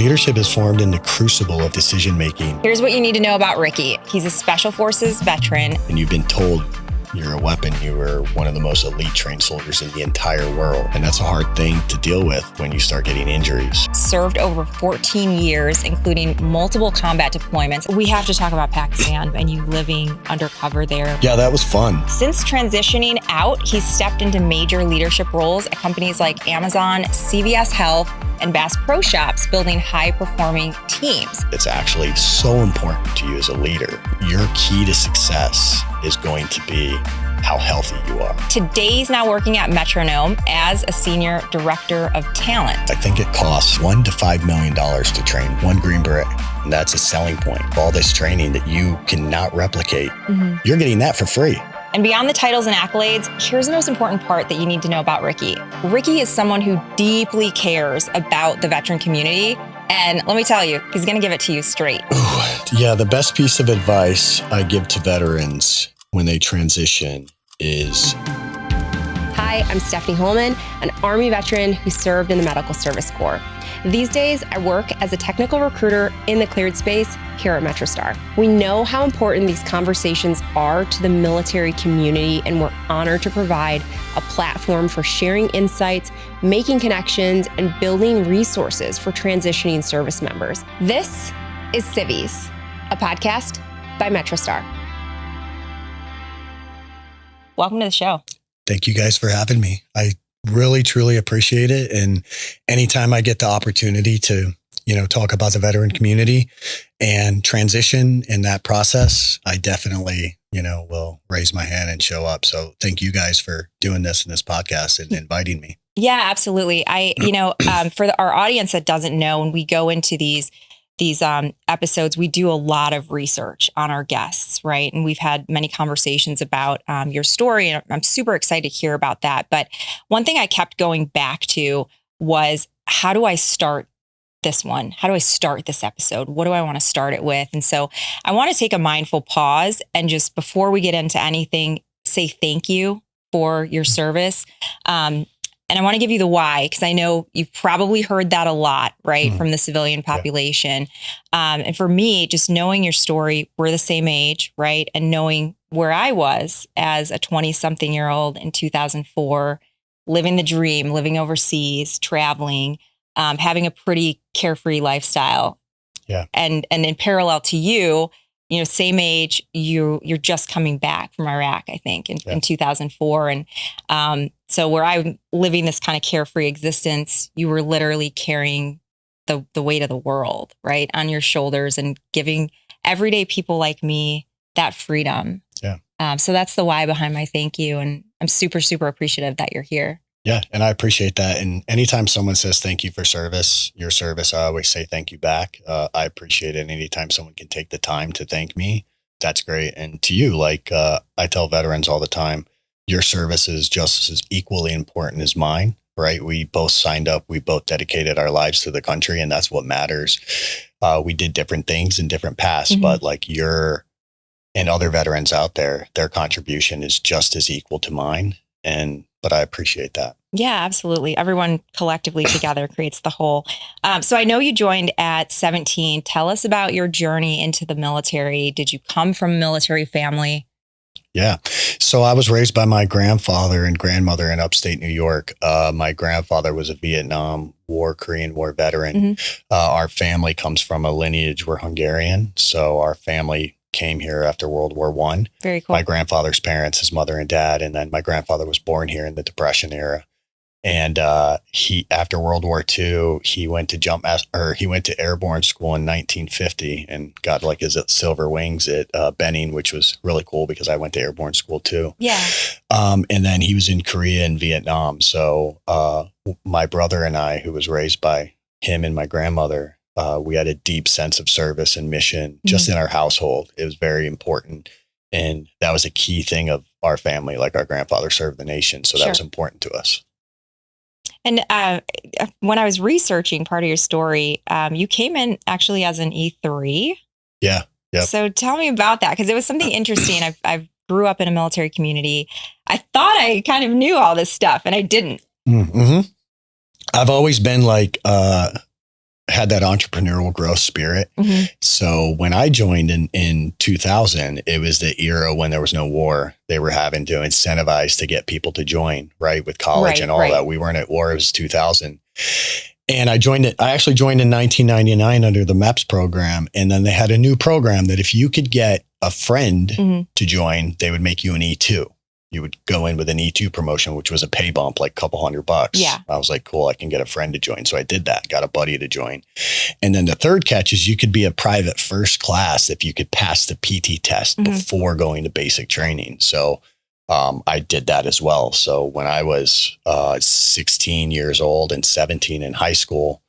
Leadership is formed in the crucible of decision-making. Here's what you need to know about Ricky. He's a Special Forces veteran. And you've been told you're a weapon. You were one of the most elite trained soldiers in the entire world. And that's a hard thing to deal with when you start getting injuries. Served over 14 years, including multiple combat deployments. We have to talk about Pakistan and you living undercover there. Yeah, that was fun. Since transitioning out, he's stepped into major leadership roles at companies like Amazon, CVS Health, and Bass Pro Shops, building high-performing teams. It's actually so important to you as a leader. Your key to success is going to be how healthy you are. Today, he's now working at Metronome as a senior director of talent. I think it costs $1 to $5 million to train one Green Beret. And that's a selling point. All this training that you cannot replicate, you're getting that for free. And beyond the titles and accolades, here's the most important part that you need to know about Ricky. Ricky is someone who deeply cares about the veteran community. And let me tell you, he's going to give it to you straight. Ooh, yeah, the best piece of advice I give to veterans when they transition is... Hi, I'm Stephanie Holman, an Army veteran who served in the Medical Service Corps. These days, I work as a technical recruiter in the cleared space here at MetroStar. We know how important these conversations are to the military community, and we're honored to provide a platform for sharing insights, making connections, and building resources for transitioning service members. This is Civvies, a podcast by MetroStar. Welcome to the show. Thank you guys for having me. I really, truly appreciate it. And anytime I get the opportunity to, talk about the veteran community and transition in that process, I definitely, will raise my hand and show up. So thank you guys for doing this in this podcast and inviting me. Yeah, absolutely. For our audience that doesn't know, when we go into these episodes, we do a lot of research on our guests, right? And we've had many conversations about your story, and I'm super excited to hear about that. But one thing I kept going back to was, how do I start this one? How do I start this episode? What do I want to start it with? And so I want to take a mindful pause and just, before we get into anything, say thank you for your service. And I want to give you the why, because I know you've probably heard that a lot, right, from the civilian population. Yeah. And for me, just knowing your story, we're the same age, right? And knowing where I was as a 20-something-year-old in 2004, living the dream, living overseas, traveling, having a pretty carefree lifestyle. Yeah. And in parallel to you, same age, you're just coming back from Iraq, I think, in 2004. And so where I'm living this kind of carefree existence, you were literally carrying the weight of the world, right, on your shoulders and giving everyday people like me that freedom. Yeah. So that's the why behind my thank you. And I'm super, super appreciative that you're here. Yeah. And I appreciate that. And anytime someone says thank you for your service, I always say thank you back. I appreciate it. And anytime someone can take the time to thank me, that's great. And to you, I tell veterans all the time, your service is just as equally important as mine, right? We both signed up. We both dedicated our lives to the country, and that's what matters. We did different things in different paths, but your and other veterans out there, their contribution is just as equal to mine. But I appreciate that. Yeah, absolutely. Everyone collectively together creates the whole. So I know you joined at 17. Tell us about your journey into the military. Did you come from a military family? Yeah. So I was raised by my grandfather and grandmother in upstate New York. My grandfather was a Vietnam War, Korean War veteran. Our family comes from a lineage, we're Hungarian. So our family came here after World War I. Very cool. My grandfather's parents, his mother and dad, and then my grandfather was born here in the Depression era. And after World War II, he went to airborne school in 1950 and got his silver wings at Benning, which was really cool because I went to airborne school too. Yeah. And then he was in Korea and Vietnam. So my brother and I, who was raised by him and my grandmother, we had a deep sense of service and mission just in our household. It was very important. And that was a key thing of our family. Our grandfather served the nation. So that was important to us. And when I was researching part of your story, you came in actually as an E3. Yeah. Yep. So tell me about that, because it was something interesting. I grew up in a military community. I thought I kind of knew all this stuff, and I didn't. I've always been had that entrepreneurial growth spirit. Mm-hmm. So when I joined in 2000, it was the era when there was no war. They were having to incentivize to get people to join, right? With college and all that. We weren't at war. It was 2000. And I actually joined in 1999 under the MEPS program. And then they had a new program that if you could get a friend to join, they would make you an E2. You would go in with an E2 promotion, which was a pay bump, like a couple $100. Yeah. I was like, cool, I can get a friend to join. So I did that, got a buddy to join. And then the third catch is you could be a private first class if you could pass the PT test before going to basic training. So I did that as well. So when I was 16 years old and 17 in high school,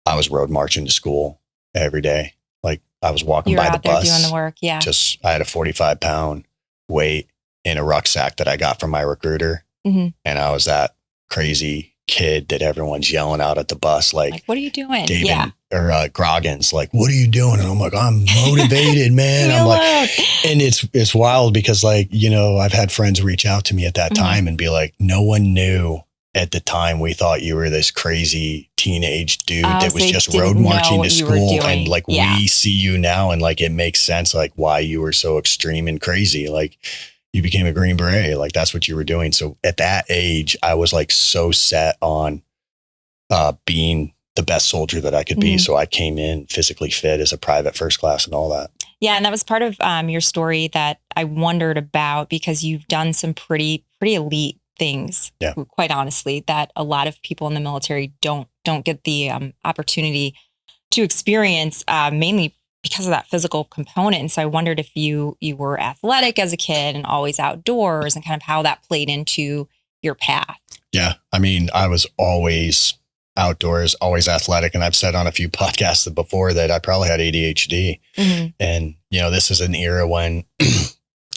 I was road marching to school every day. Like I was walking by the bus. Doing the work. Yeah. I had a 45-pound weight in a rucksack that I got from my recruiter. And I was that crazy kid that everyone's yelling out at the bus. Like what are you doing? David or Grogan's like, what are you doing? And I'm like, I'm motivated, man. I'm like, and it's wild because like, you know, I've had friends reach out to me at that time and be like, no one knew at the time. We thought you were this crazy teenage dude that was just road marching to school. And like, we see you now and like, it makes sense. Like why you were so extreme and crazy. Like, you became a Green Beret. Like that's what you were doing. So at that age, I was like so set on being the best soldier that I could be. So I came in physically fit as a private first class and all that. Yeah. And that was part of your story that I wondered about because you've done some pretty elite things, quite honestly, that a lot of people in the military don't get the opportunity to experience, mainly because of that physical component. And so I wondered if you were athletic as a kid and always outdoors and kind of how that played into your path. Yeah. I mean, I was always outdoors, always athletic. And I've said on a few podcasts before that I probably had ADHD. And, you know, this is an era when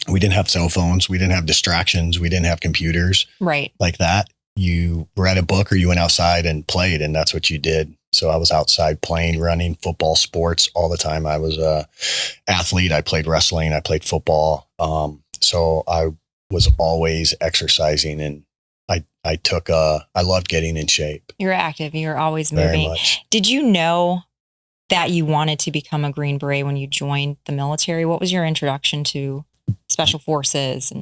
we didn't have cell phones. We didn't have distractions. We didn't have computers like that. You read a book or you went outside and played, and that's what you did. So I was outside playing, running, football, sports all the time. I was a athlete. I played wrestling. I played football. So I was always exercising, and I loved getting in shape. You're active. You're always moving. Very much. Did you know that you wanted to become a Green Beret when you joined the military? What was your introduction to Special Forces?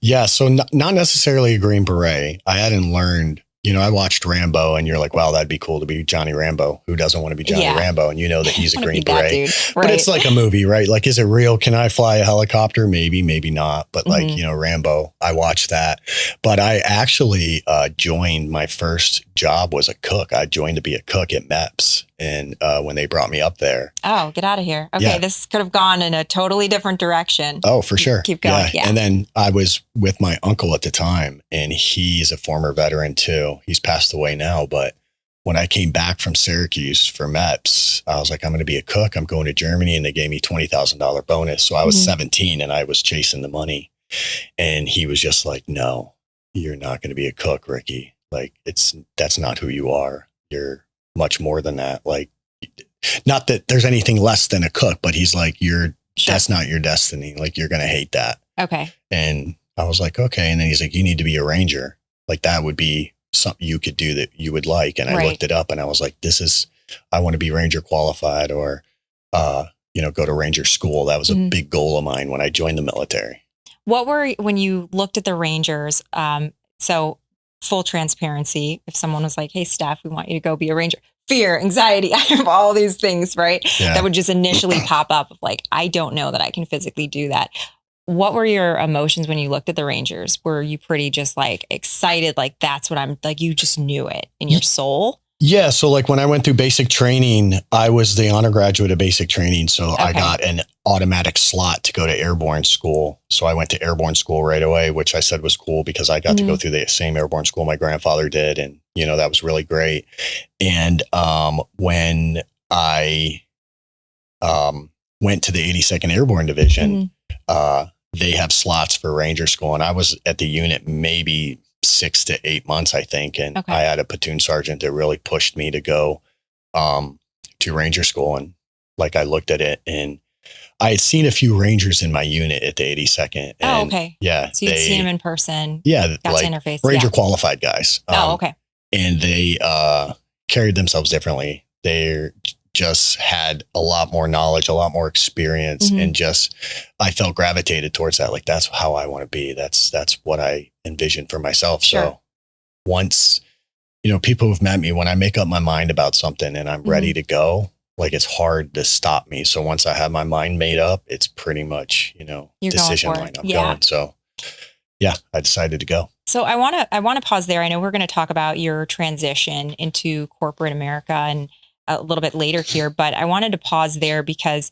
Yeah. So not necessarily a Green Beret. I hadn't learned, you know, I watched Rambo and you're like, wow, that'd be cool to be Johnny Rambo. Who doesn't want to be Johnny Rambo? And you know that he's a Green Beret, but it's like a movie, right? Like, is it real? Can I fly a helicopter? Maybe, maybe not. But like, you know, Rambo, I watched that, but I actually joined, my first job was a cook. I joined to be a cook at MEPS. And when they brought me up there. Oh, get out of here. Okay. This could have gone in a totally different direction. Oh, for sure. Keep going. Yeah. And then I was with my uncle at the time, and he's a former veteran too. He's passed away now. But when I came back from Syracuse for MEPS, I was like, I'm going to be a cook. I'm going to Germany. And they gave me $20,000 bonus. So I was 17 and I was chasing the money. And he was just like, no, you're not going to be a cook, Ricky. Like that's not who you are. You're much more than that. Like, not that there's anything less than a cook, but he's like, that's not your destiny. Like, you're going to hate that. Okay. And I was like, okay. And then he's like, you need to be a ranger. Like, that would be something you could do that you would like. And I looked it up and I was like, I want to be ranger qualified or, you know, go to ranger school. That was a big goal of mine when I joined the military. When you looked at the Rangers, so full transparency, if someone was like, hey, Steph, we want you to go be a ranger, fear, anxiety, I have all these things, right? Yeah. That would just initially pop up of like, I don't know that I can physically do that. What were your emotions when you looked at the Rangers? Were you pretty just like excited? Like, that's what I'm like, you just knew it in your soul? Yeah. So like when I went through basic training, I was the honor graduate of basic training. So I got an automatic slot to go to airborne school. So I went to airborne school right away, which I said was cool because I got to go through the same airborne school my grandfather did. And, you know, that was really great. And when I went to the 82nd Airborne Division, they have slots for Ranger school. And I was at the unit maybe 6 to 8 months, I think. And I had a platoon sergeant that really pushed me to go to Ranger school. And like, I looked at it and I had seen a few Rangers in my unit at the 82nd. And yeah. So you'd seen them in person. Yeah. Got like to interface. Ranger qualified guys. Okay. And they carried themselves differently. They're just had a lot more knowledge, a lot more experience, and just I felt gravitated towards that. Like, that's how I want to be. That's what I envision for myself. Sure. So once, people who've met me, when I make up my mind about something and I'm ready to go, like, it's hard to stop me. So once I have my mind made up, it's pretty much, decision line. I'm going. So yeah, I decided to go. So I want to pause there. I know we're going to talk about your transition into corporate America and a little bit later here, but I wanted to pause there because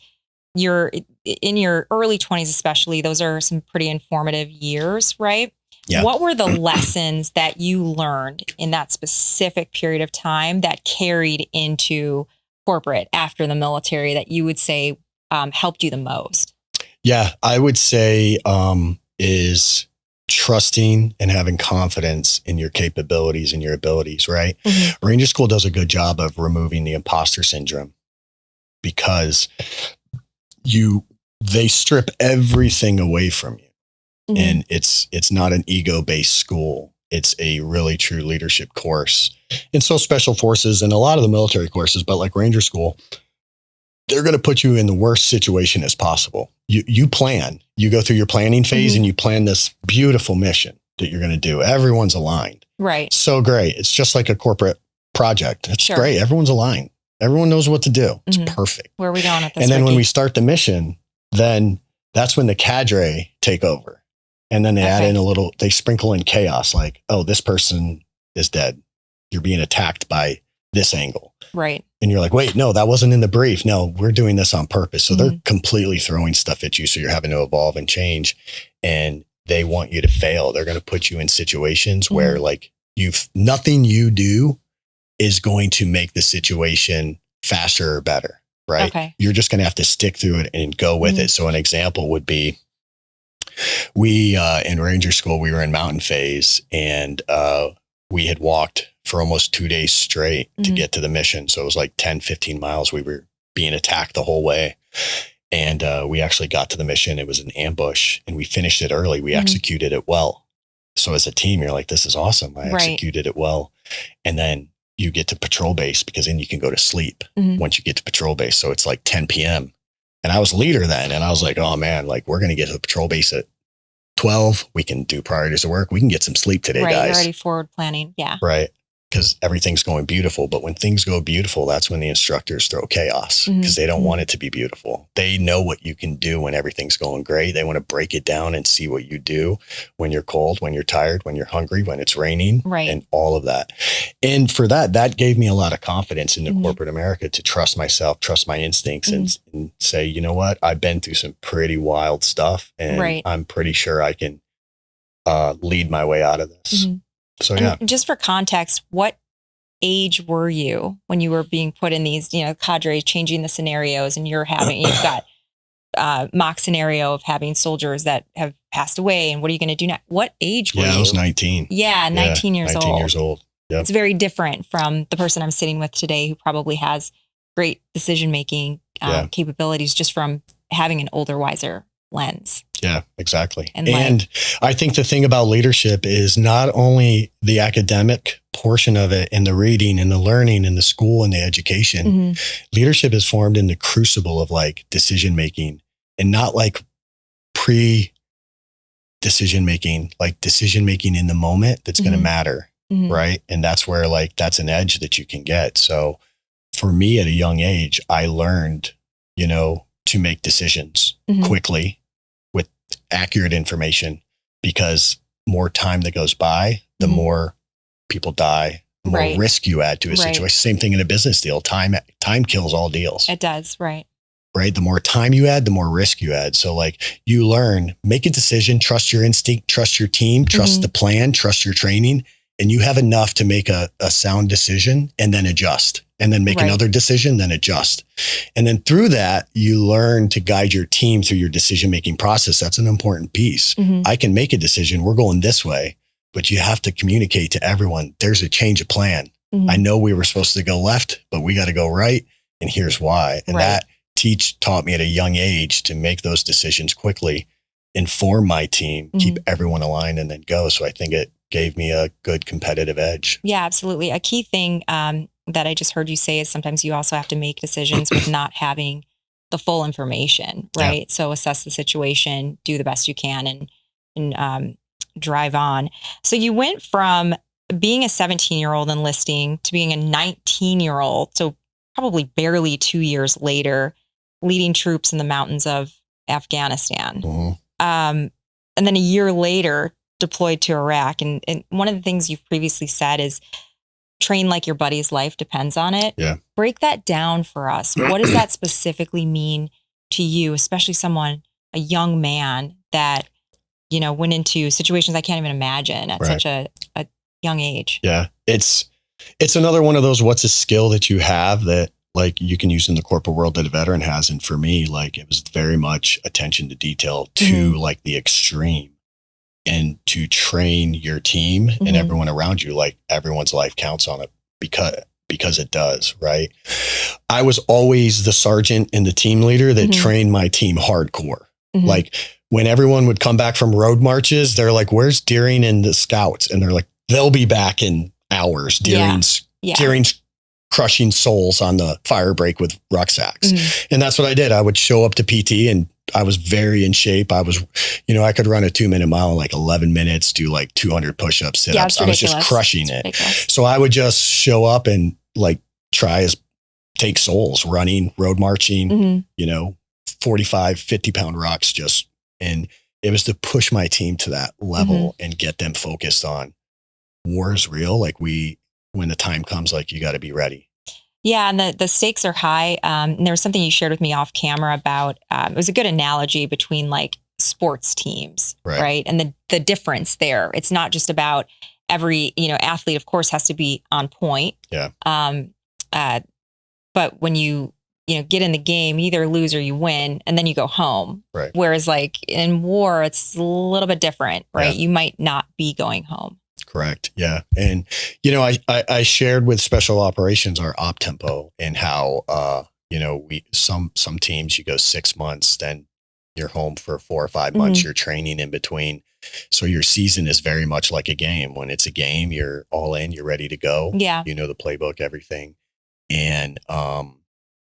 you're in your early 20s, especially. Those are some pretty informative years, right? Yeah. What were the lessons that you learned in that specific period of time that carried into corporate after the military that you would say helped you the most? Yeah, I would say is trusting and having confidence in your capabilities and your abilities, right? Ranger School does a good job of removing the imposter syndrome because they strip everything away from you. And it's not an ego-based school. It's a really true leadership course. And so special forces and a lot of the military courses, but like Ranger School, they're going to put you in the worst situation as possible. You plan, you go through your planning phase and you plan this beautiful mission that you're going to do. Everyone's aligned. Right. So great. It's just like a corporate project. It's great. Everyone's aligned. Everyone knows what to do. It's perfect. Where are we going with this? And then when we start the mission, then that's when the cadre take over. And then they add in they sprinkle in chaos, like, oh, this person is dead. You're being attacked by this angle. Right. And you're like, wait, no, that wasn't in the brief. No, we're doing this on purpose. So they're completely throwing stuff at you. So you're having to evolve and change. And they want you to fail. They're going to put you in situations where like nothing you do is going to make the situation faster or better. Right. Okay. You're just going to have to stick through it and go with it. So an example would be, we, in Ranger School, we were in mountain phase and, we had walked for almost 2 days straight to get to the mission. So it was like 10, 15 miles. We were being attacked the whole way. And, we actually got to the mission. It was an ambush and we finished it early. We executed it well. So as a team, you're like, this is awesome. I executed it well. And then you get to patrol base because then you can go to sleep once you get to patrol base. So it's like 10 PM. And I was leader then. And I was like, oh man, like we're going to get to the patrol base at 12. We can do priorities of work. We can get some sleep today, guys. You're already forward planning. Yeah. Right. Because everything's going beautiful. But when things go beautiful, that's when the instructors throw chaos because they don't want it to be beautiful. They know what you can do when everything's going great. They want to break it down and see what you do when you're cold, when you're tired, when you're hungry, when it's raining, and all of that. And for that gave me a lot of confidence into corporate America to trust myself, trust my instincts and say, you know what, I've been through some pretty wild stuff and I'm pretty sure I can lead my way out of this. So, and just for context, what age were you when you were being put in these, cadre changing the scenarios and you've got mock scenario of having soldiers that have passed away and what are you going to do now? What age were you? I was 19. Yeah, 19 years old. 19 years old. Yep. It's very different from the person I'm sitting with today who probably has great decision-making capabilities just from having an older, wiser lens. Yeah, exactly. And I think the thing about leadership is not only the academic portion of it and the reading and the learning and the school and the education, leadership is formed in the crucible of like decision-making and not like pre-decision-making, like decision-making in the moment that's going to matter. Right. And that's where like, that's an edge that you can get. So for me at a young age, I learned, to make decisions quickly with accurate information because more time that goes by, the more people die, the more risk you add to a situation. Same thing in a business deal. Time kills all deals. It does. Right. The more time you add, the more risk you add. So like you learn, make a decision, trust your instinct, trust your team, trust the plan, trust your training. And you have enough to make a sound decision and then adjust and then make another decision, then adjust. And then through that, you learn to guide your team through your decision-making process. That's an important piece. I can make a decision. We're going this way, but you have to communicate to everyone. There's a change of plan. I know we were supposed to go left, but we got to go right. And here's why. And that taught me at a young age to make those decisions quickly inform my team, keep everyone aligned, and then go. So I think it gave me a good competitive edge. Yeah, absolutely. A key thing that I just heard you say is sometimes you also have to make decisions with not having the full information, right? Yeah. So assess the situation, do the best you can, and drive on. So you went from being a 17-year-old enlisting to being a 19-year-old, so probably barely 2 years later, leading troops in the mountains of Afghanistan. Mm-hmm. And then a year later, deployed to Iraq. And one of the things you've previously said is train like your buddy's life depends on it. Yeah. Break that down for us. What does that specifically mean to you, especially a young man that, went into situations I can't even imagine at such a young age? Yeah. It's another one of those, what's a skill that you have that like you can use in the corporate world that a veteran has. And for me, like it was very much attention to detail to like the extreme, and to train your team and everyone around you, like everyone's life counts on it because it does, right? I was always the sergeant and the team leader that trained my team hardcore. Like when everyone would come back from road marches, they're like, where's Deering and the scouts? And they're like, they'll be back in hours. Deering's crushing souls on the fire break with rucksacks. And that's what I did. I would show up to PT and I was very in shape. I was, I could run a 2-minute mile in like 11 minutes, do like 200 push-ups, sit-ups. I was just crushing it. So I would just show up and like take souls, running, road marching, 45, 50 pound rocks and it was to push my team to that level and get them focused on war is real. Like when the time comes, like you got to be ready. Yeah. And the stakes are high. And there was something you shared with me off camera about, it was a good analogy between like sports teams, right? And the difference there, it's not just about every, athlete of course has to be on point. Yeah. But when you get in the game, you either lose or you win, and then you go home. Right. Whereas like in war, it's a little bit different, right? Yeah. You might not be going home. Correct. Yeah. And, I shared with special operations our op tempo and how, some teams you go 6 months, then you're home for 4 or 5 months, you're training in between. So your season is very much like a game. When it's a game, you're all in, you're ready to go. Yeah. You know the playbook, everything. And,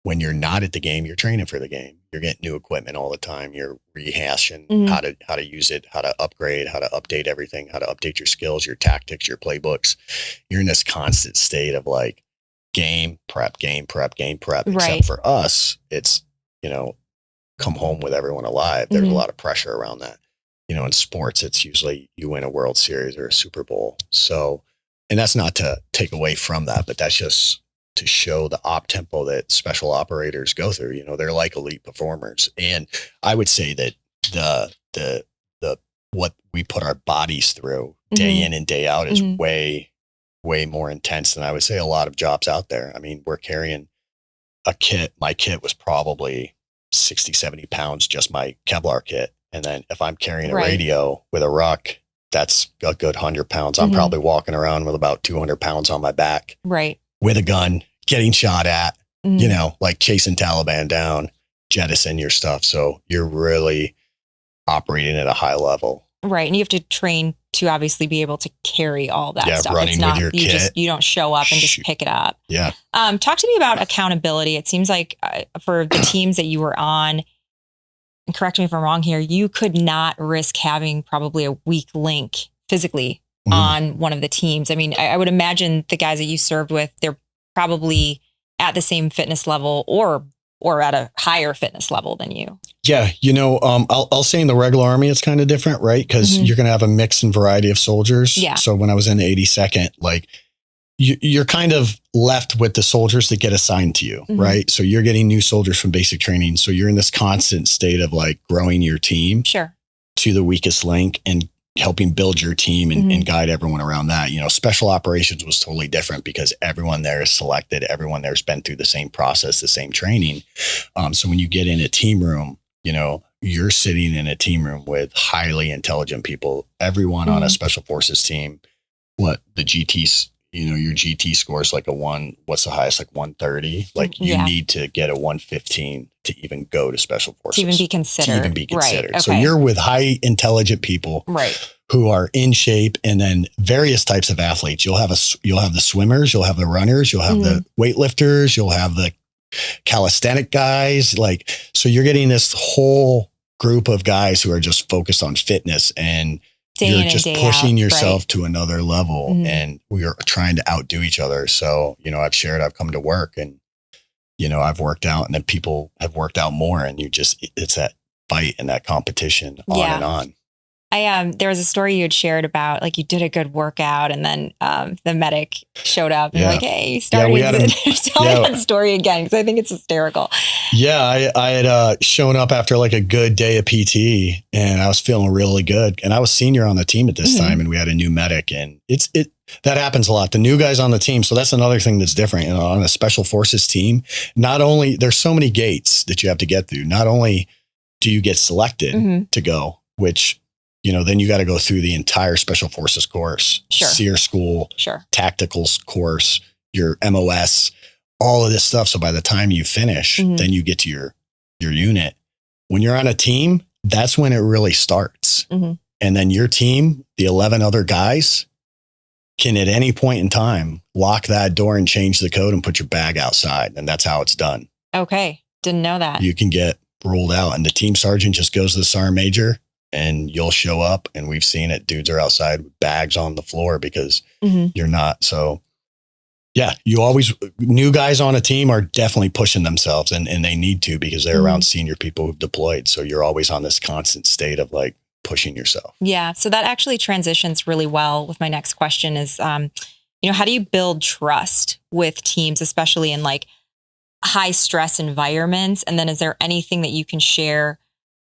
when you're not at the game, you're training for the game. You're getting new equipment all the time. You're rehashing how to use it, how to upgrade, how to update everything, how to update your skills, your tactics, your playbooks. You're in this constant state of like game prep. Right. Except for us, it's, come home with everyone alive. There's a lot of pressure around that. In sports, it's usually you win a World Series or a Super Bowl. So, and that's not to take away from that, but that's just to show the op tempo that special operators go through. They're like elite performers. And I would say that the what we put our bodies through day in and day out is way, way more intense than I would say a lot of jobs out there. I mean, we're carrying a kit. My kit was probably 60, 70 pounds, just my Kevlar kit. And then if I'm carrying a radio with a ruck, that's a good 100 pounds. I'm probably walking around with about 200 pounds on my back. Right. With a gun, getting shot at, like chasing Taliban down, jettison your stuff. So you're really operating at a high level. Right. And you have to train to obviously be able to carry all that stuff. Running it's not, with your kit. You don't show up and just pick it up. Yeah. Talk to me about accountability. It seems like for the teams that you were on, and correct me if I'm wrong here, you could not risk having probably a weak link physically on one of the teams. I mean, I would imagine the guys that you served with, they're probably at the same fitness level or at a higher fitness level than you. Yeah. I'll say in the regular Army, it's kind of different, right? Because you're going to have a mix and variety of soldiers. Yeah. So when I was in the 82nd, like you're kind of left with the soldiers that get assigned to you, right? So you're getting new soldiers from basic training. So you're in this constant state of like growing your team to the weakest link and helping build your team and guide everyone around that. Special operations was totally different because everyone there is selected. Everyone there's been through the same process, the same training. So when you get in a team room, you're sitting in a team room with highly intelligent people. Everyone on a special forces team, the GTs, your GT score is like what's the highest? Like 130. Like you need to get a 115 to even go to special forces. To even be considered. Right. Okay. So you're you're with high intelligent people. Right. Who are in shape, and then various types of athletes. You'll have the swimmers, you'll have the runners, you'll have the weightlifters, you'll have the calisthenic guys. Like, so you're getting this whole group of guys who are just focused on fitness, and you're just pushing yourself to another level. And we are trying to outdo each other. So, I've come to work, and, I've worked out, and then people have worked out more, and it's that fight and that competition on and on. There was a story you had shared about, like, you did a good workout, and then the medic showed up and like, hey, tell me that story again, because I think it's hysterical. Yeah, I had shown up after like a good day of PT, and I was feeling really good. And I was senior on the team at this time, and we had a new medic, and that happens a lot. The new guys on the team. So that's another thing that's different. On a special forces team, not only there's so many gates that you have to get through. Not only do you get selected to go, which then you got to go through the entire special forces course, SEER school, tactical course, your MOS, all of this stuff. So by the time you finish, then you get to your unit. When you're on a team, that's when it really starts. And then your team, the 11 other guys, can at any point in time lock that door and change the code and put your bag outside. And that's how it's done. Okay. Didn't know that. You can get ruled out, and the team sergeant just goes to the sergeant major. And you'll show up, and we've seen it. Dudes are outside with bags on the floor because you're not. So yeah, new guys on a team are definitely pushing themselves, and they need to, because they're around senior people who've deployed. So you're always on this constant state of like pushing yourself. Yeah. So that actually transitions really well with my next question is, how do you build trust with teams, especially in like high stress environments? And then is there anything that you can share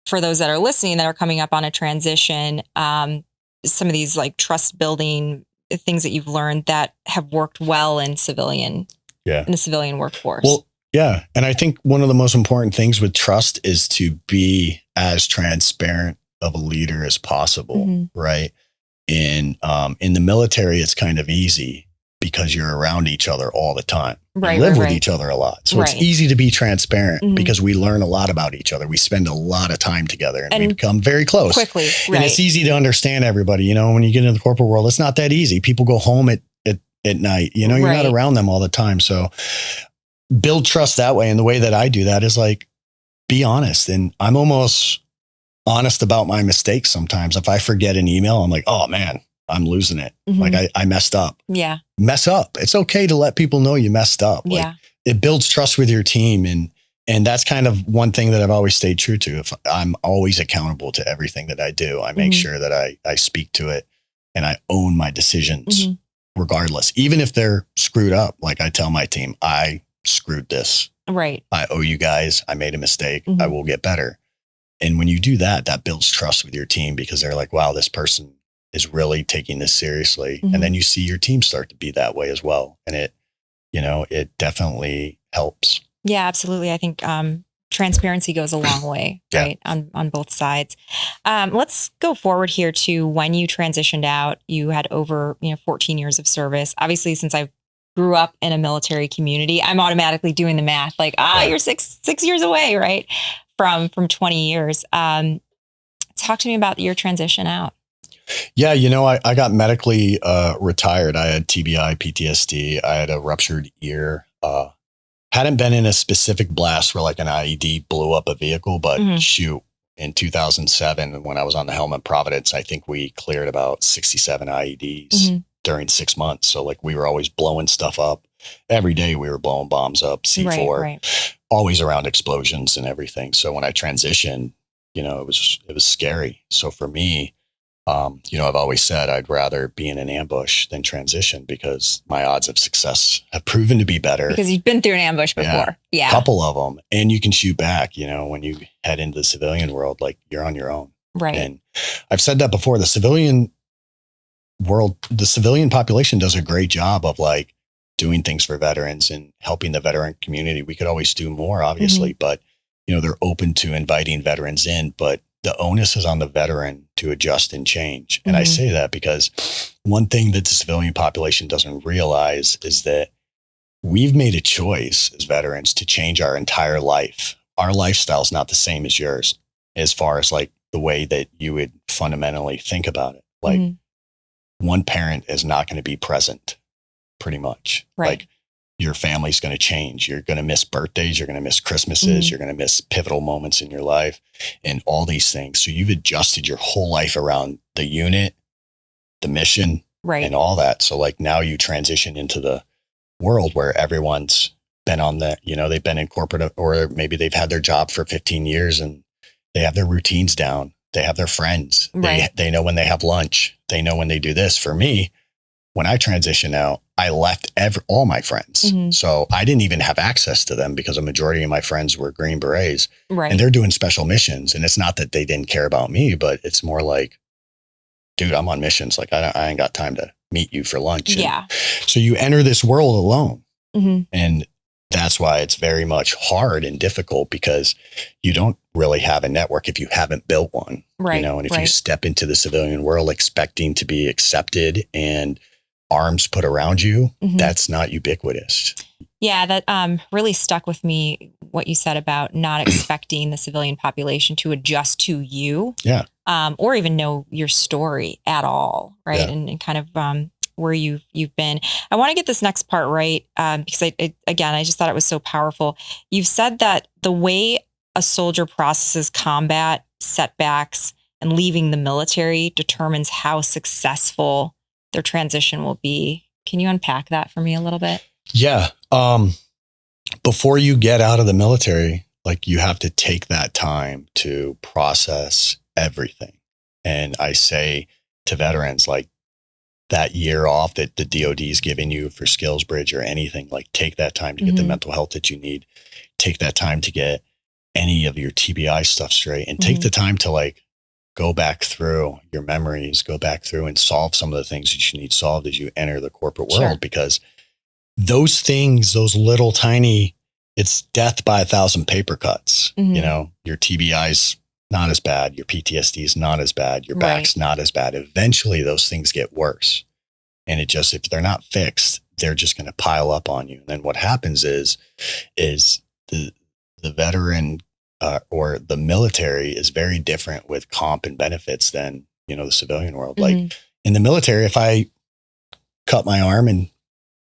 for those that are listening that are coming up on a transition, some of these like trust building things that you've learned that have worked well in the civilian workforce? Well, yeah. And I think one of the most important things with trust is to be as transparent of a leader as possible. Right. In the military, it's kind of easy because you're around each other all the time. Right, you live with each other a lot. So it's easy to be transparent because we learn a lot about each other. We spend a lot of time together, and we become very close quickly. And it's easy to understand everybody. When you get into the corporate world, it's not that easy. People go home at night, you're not around them all the time. So build trust that way. And the way that I do that is like, be honest. And I'm almost honest about my mistakes. Sometimes if I forget an email, I'm like, oh man, I'm losing it. Like I messed up. Yeah. Mess up. It's okay to let people know you messed up. Like, it builds trust with your team. And that's kind of one thing that I've always stayed true to. If I'm always accountable to everything that I do, I make sure that I speak to it, and I own my decisions regardless, even if they're screwed up. Like I tell my team, I screwed this. Right. I owe you guys. I made a mistake. I will get better. And when you do that, that builds trust with your team, because they're like, wow, this person is really taking this seriously. And then you see your team start to be that way as well. And it definitely helps. Yeah, absolutely. I think transparency goes a long way, right? On both sides. Let's go forward here to when you transitioned out. You had over 14 years of service. Obviously, since I grew up in a military community, I'm automatically doing the math. Like, you're six years away, right? From 20 years. Talk to me about your transition out. Yeah, I got medically retired. I had TBI, PTSD. I had a ruptured ear. Hadn't been in a specific blast where like an IED blew up a vehicle, but in 2007, when I was on the helm at Providence, I think we cleared about 67 IEDs during 6 months. So like we were always blowing stuff up. Every day we were blowing bombs up, C4, always around explosions and everything. So when I transitioned, it was scary. So for me, I've always said I'd rather be in an ambush than transition, because my odds of success have proven to be better. Because you've been through an ambush before. Yeah. A couple of them. And you can shoot back, when you head into the civilian world, like you're on your own. Right. And I've said that before, the civilian population does a great job of like doing things for veterans and helping the veteran community. We could always do more, obviously, but they're open to inviting veterans in, but the onus is on the veteran to adjust and change. And I say that because one thing that the civilian population doesn't realize is that we've made a choice as veterans to change our entire life. Our lifestyle is not the same as yours as far as like the way that you would fundamentally think about it. Like one parent is not going to be present pretty much. Right. Like your family's going to change. You're going to miss birthdays. You're going to miss Christmases. You're going to miss pivotal moments in your life and all these things. So you've adjusted your whole life around the unit, the mission, and all that. So like now you transition into the world where everyone's been on the, you know, they've been in corporate, or maybe they've had their job for 15 years and they have their routines down. They have their friends. They know when they have lunch. They know when they do this. For me, when I transitioned out, I left all my friends. So I didn't even have access to them because a majority of my friends were Green Berets and they're doing special missions. And it's not that they didn't care about me, but it's more like, dude, I'm on missions. Like I ain't got time to meet you for lunch. Yeah. So you enter this world alone. And that's why it's very much hard and difficult because you don't really have a network if you haven't built one. You know, and if you step into the civilian world expecting to be accepted and arms put around you, that's not ubiquitous. Yeah, that really stuck with me, what you said about not expecting the civilian population to adjust to you. Yeah. Or even know your story at all, right? Yeah. And kind of where you've been. I want to get this next part right because I just thought it was so powerful. You've said that the way a soldier processes combat, setbacks, and leaving the military determines how successful their transition will be. Can you unpack that for me a little bit? Yeah. Before you get out of the military, like you have to take that time to process everything. And I say to veterans, like that year off that the DOD is giving you for Skills Bridge or anything, like take that time to get the mental health that you need. Take that time to get any of your TBI stuff straight and take the time to like go back through your memories, go back through and solve some of the things that you need solved as you enter the corporate world, because those things, those little tiny, it's death by 1,000 paper cuts. You know, your TBI's not as bad. Your PTSD is not as bad. Your back's not as bad. Eventually those things get worse. And it just, if they're not fixed, they're just going to pile up on you. And then what happens is the veteran or the military is very different with comp and benefits than, you know, the civilian world. Like in the military, if I cut my arm and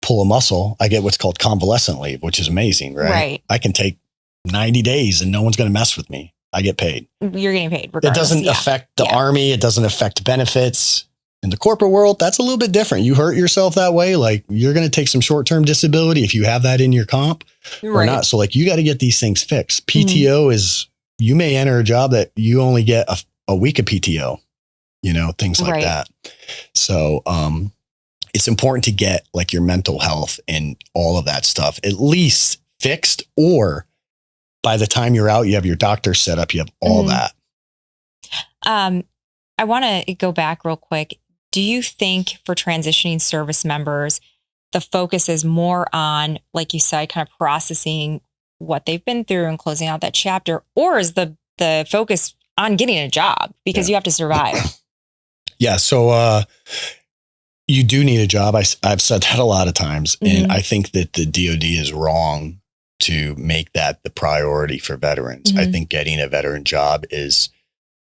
pull a muscle, I get what's called convalescent leave, which is amazing, right? I can take 90 days and no one's going to mess with me. I get paid. You're getting paid regardless. It doesn't affect the Army. It doesn't affect benefits. In the corporate world, that's a little bit different. You hurt yourself that way, like you're going to take some short-term disability if you have that in your comp or not. So like you got to get these things fixed. PTO is, you may enter a job that you only get a week of PTO, you know, things like that. So it's important to get like your mental health and all of that stuff at least fixed, or by the time you're out, you have your doctor set up, you have all that. I want to go back real quick. Do you think for transitioning service members, the focus is more on, like you said, kind of processing what they've been through and closing out that chapter, or is the focus on getting a job because you have to survive? Yeah. So you do need a job. I've said that a lot of times. And I think that the DOD is wrong to make that the priority for veterans. I think getting a veteran job is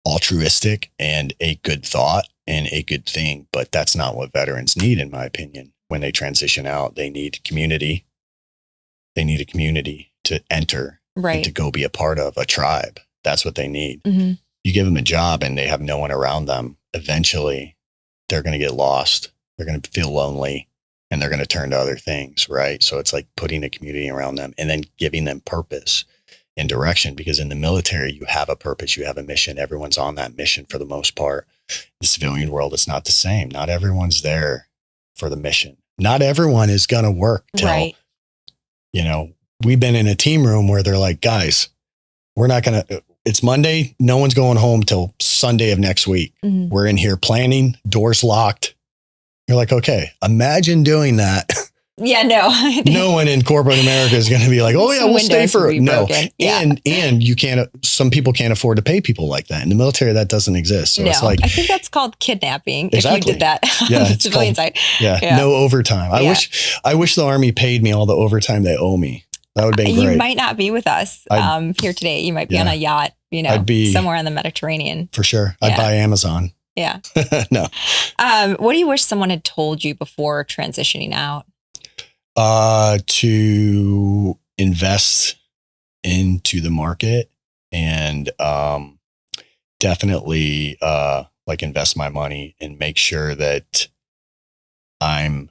altruistic and a good thought and a good thing, but that's not what veterans need, in my opinion. When they transition out, they need community. They need a community to enter and to go be a part of, a tribe. That's what they need. You give them a job and they have no one around them. Eventually, they're going to get lost. They're going to feel lonely and they're going to turn to other things, right? So it's like putting a community around them and then giving them purpose and direction, because in the military, you have a purpose, you have a mission. Everyone's on that mission for the most part. The civilian world, it's not the same. Not everyone's there for the mission. Not everyone is going to work till, you know, we've been in a team room where they're like, guys, we're not going to, it's Monday. No one's going home till Sunday of next week. We're in here planning, doors locked. You're like, okay, imagine doing that Yeah, no. No one in corporate America is going to be like, oh yeah, we'll stay for no. Yeah. And you can't, some people can't afford to pay people like that. In the military, that doesn't exist. So it's like, I think that's called kidnapping. Exactly. If you did that Yeah, on the it's civilian called, side. no overtime. I wish the Army paid me all the overtime they owe me. That would be great. You might not be with us here today. You might be on a yacht, I'd be somewhere in the Mediterranean. For sure. I'd buy Amazon. Yeah. No. What do you wish someone had told you before transitioning out? To invest into the market and definitely like invest my money and make sure that I'm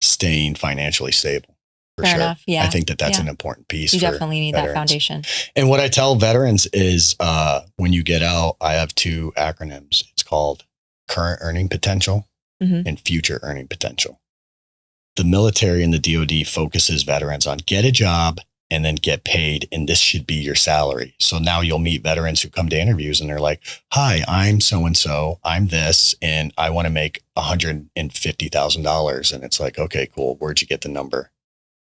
staying financially stable. For Fair sure. enough. Yeah. I think that that's an important piece. You for definitely need veterans. that foundation. And what I tell veterans is when you get out, I have 2 acronyms. It's called current earning potential and future earning potential. The military and the DoD focuses veterans on get a job and then get paid. And this should be your salary. So now you'll meet veterans who come to interviews and they're like, hi, I'm so-and-so, I'm this, and I want to make $150,000. And it's like, okay, cool. Where'd you get the number?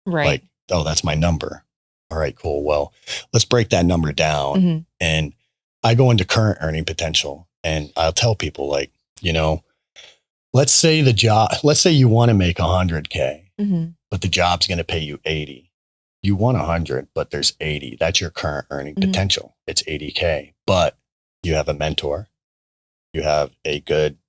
Right. Like, oh, that's my number. All right, cool. Well, let's break that number down. And I go into current earning potential and I'll tell people like, let's say you want to make 100K, but the job's going to pay you 80. You want 100, but there's 80. That's your current earning potential. It's 80K, but you have a mentor. You have a good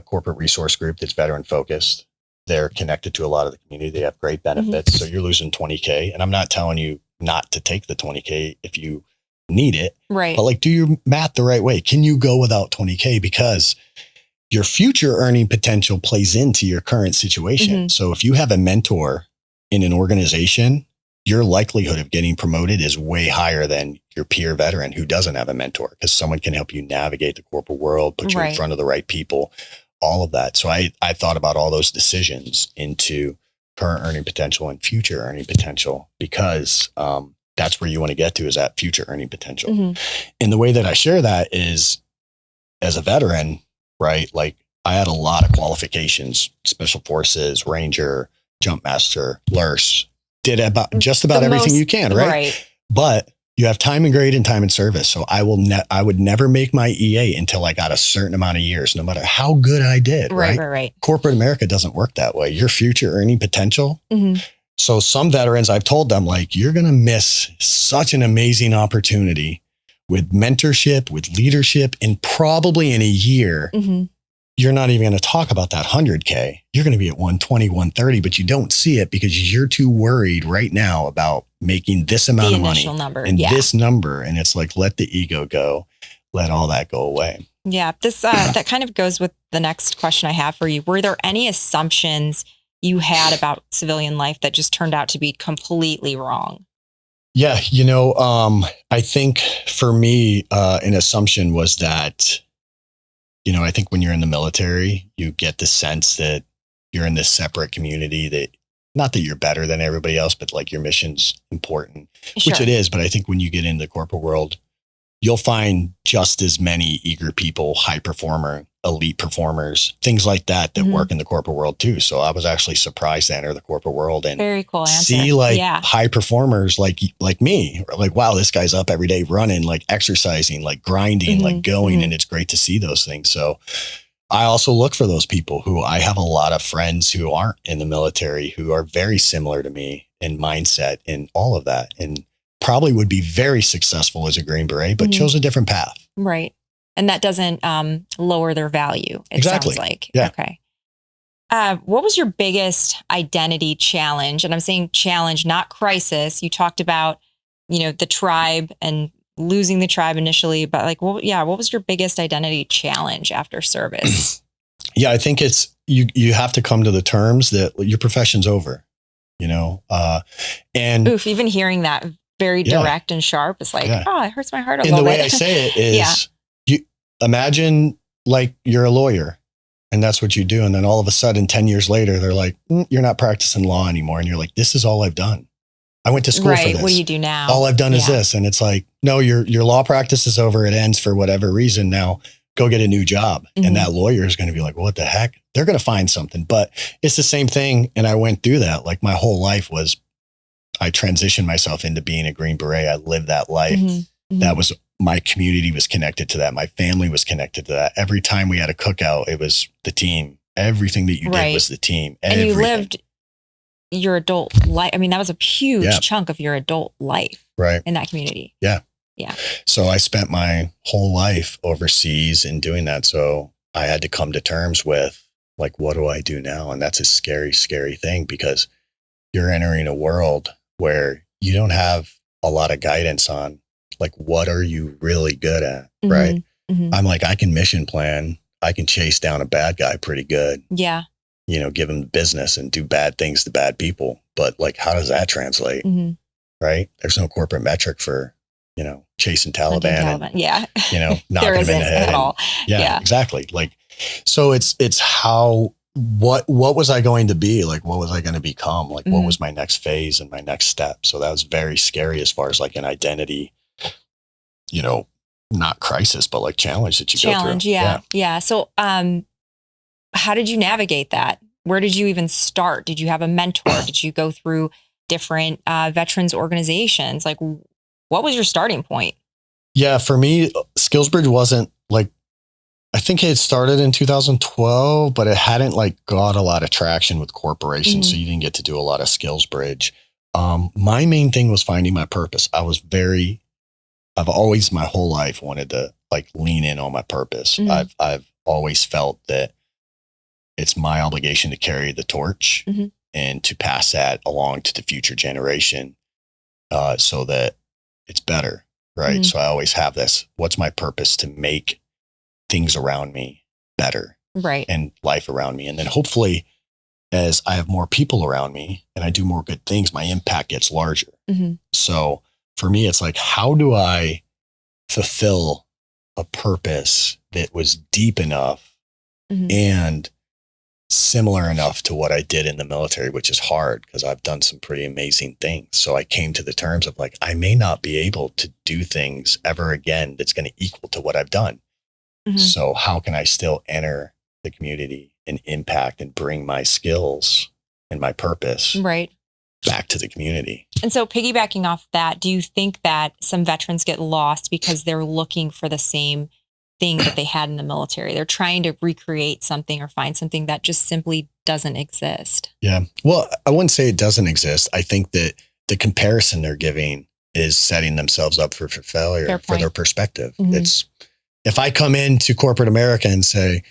corporate resource group that's veteran focused. They're connected to a lot of the community. They have great benefits. So you're losing 20K. And I'm not telling you not to take the 20K if you need it. Right. But like, do your math the right way. Can you go without 20K? Because your future earning potential plays into your current situation. So if you have a mentor in an organization, your likelihood of getting promoted is way higher than your peer veteran who doesn't have a mentor, because someone can help you navigate the corporate world, put you in front of the right people, all of that. So I thought about all those decisions into current earning potential and future earning potential, because that's where you want to get to, is that future earning potential. And the way that I share that is as a veteran, right? Like I had a lot of qualifications, special forces, Ranger, jump master, LURS, did just about everything you can, right? But you have time and grade and time and service. So I would never make my EA until I got a certain amount of years, no matter how good I did. Right. Corporate America doesn't work that way. Your future earning potential. So some veterans, I've told them like, you're going to miss such an amazing opportunity with mentorship, with leadership, and probably in a year, you're not even going to talk about that 100K. You're going to be at 120, 130, but you don't see it because you're too worried right now about making this amount of money and this number. And it's like, let the ego go, let all that go away. Yeah. This, that kind of goes with the next question I have for you. Were there any assumptions you had about civilian life that just turned out to be completely wrong? Yeah. I think for me, an assumption was that, I think when you're in the military, you get the sense that you're in this separate community, that not that you're better than everybody else, but like your mission's important, which it is. But I think when you get into the corporate world, you'll find just as many eager people, high performer, elite performers, things like that work in the corporate world too. So I was actually surprised to enter the corporate world and very cool answer. See high performers like me, or like, wow, this guy's up every day running, like exercising, like grinding, like going. And it's great to see those things. So I also look for those people who I have a lot of friends who aren't in the military, who are very similar to me in mindset and all of that. And probably would be very successful as a Green Beret, but chose a different path. Right. And that doesn't lower their value. It sounds like. Yeah. Okay. What was your biggest identity challenge? And I'm saying challenge, not crisis. You talked about, the tribe and losing the tribe initially, but like, what was your biggest identity challenge after service? Yeah, I think it's, you have to come to the terms that your profession's over, and oof, even hearing that very direct and sharp, it's like, oh, it hurts my heart a little bit. And the way I say it is, you imagine like you're a lawyer and that's what you do. And then all of a sudden, 10 years later, they're like, you're not practicing law anymore. And you're like, this is all I've done. I went to school for this. What do you do now? All I've done is this. And it's like, no, your law practice is over. It ends for whatever reason. Now, go get a new job. And that lawyer is going to be like, what the heck? They're going to find something. But it's the same thing. And I went through that. Like my whole life was, I transitioned myself into being a Green Beret. I lived that life. That was, my community was connected to that. My family was connected to that. Every time we had a cookout, it was the team. Everything that you did was the team. And you lived your adult life. I mean, that was a huge chunk of your adult life in that community. Yeah. Yeah. So I spent my whole life overseas in doing that. So I had to come to terms with like, what do I do now? And that's a scary, scary thing because you're entering a world where you don't have a lot of guidance on like, what are you really good at? Right. I'm like, I can mission plan. I can chase down a bad guy pretty good. Yeah. You know, give him the business and do bad things to bad people. But like, how does that translate? Right. There's no corporate metric for, you know, chasing Taliban. And, you know, knocking them in the head. At all. Yeah, exactly. Like, so it's how, what was I going to be? Like, what was I going to become? Like, what was my next phase and my next step? So that was very scary as far as like an identity, you know, not crisis, but like challenge that you go through. Yeah. So, how did you navigate that? Where did you even start? Did you have a mentor? Did you go through different veterans organizations? Like, what was your starting point? Yeah, for me, SkillsBridge wasn't like, I think it had started in 2012, but it hadn't like got a lot of traction with corporations. So you didn't get to do a lot of SkillsBridge. My main thing was finding my purpose. I've always my whole life wanted to like lean in on my purpose. I've always felt that it's my obligation to carry the torch and to pass that along to the future generation so that it's better. Right. So I always have this, what's my purpose to make things around me better. Right. And life around me. And then hopefully as I have more people around me and I do more good things, my impact gets larger. So for me, it's like, how do I fulfill a purpose that was deep enough and similar enough to what I did in the military, which is hard because I've done some pretty amazing things. So I came to the terms of like, I may not be able to do things ever again that's going to equal to what I've done. So how can I still enter the community and impact and bring my skills and my purpose back to the community? And so piggybacking off that, do you think that some veterans get lost because they're looking for the same thing that they had in the military? They're trying to recreate something or find something that just simply doesn't exist. Yeah. Well, I wouldn't say it doesn't exist. I think that the comparison they're giving is setting themselves up for failure for their perspective. It's, if I come into corporate America and say,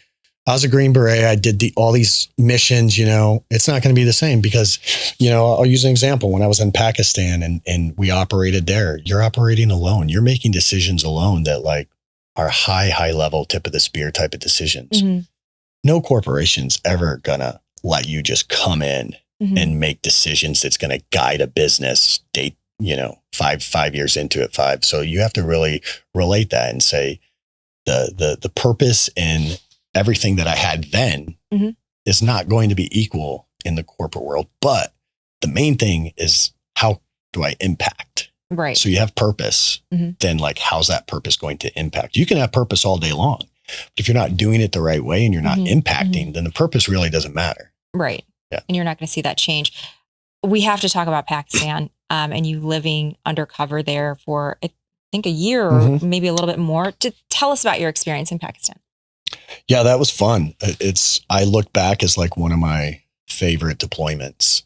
I was a Green Beret, I did all these missions, you know, it's not going to be the same because, you know, I'll use an example. When I was in Pakistan and we operated there, you're operating alone. You're making decisions alone that like are high level, tip of the spear type of decisions. No corporation's ever gonna let you just come in and make decisions that's going to guide a business date, you know, five years into it, So you have to really relate that and say the purpose and everything that I had then is not going to be equal in the corporate world. But the main thing is, how do I impact? Right. So you have purpose, then like, how's that purpose going to impact? You can have purpose all day long, but if you're not doing it the right way and you're not impacting, then the purpose really doesn't matter. Right. Yeah. And you're not going to see that change. We have to talk about Pakistan and you living undercover there for, I think, a year or maybe a little bit more. To tell us about your experience in Pakistan. Yeah, that was fun. I look back as like one of my favorite deployments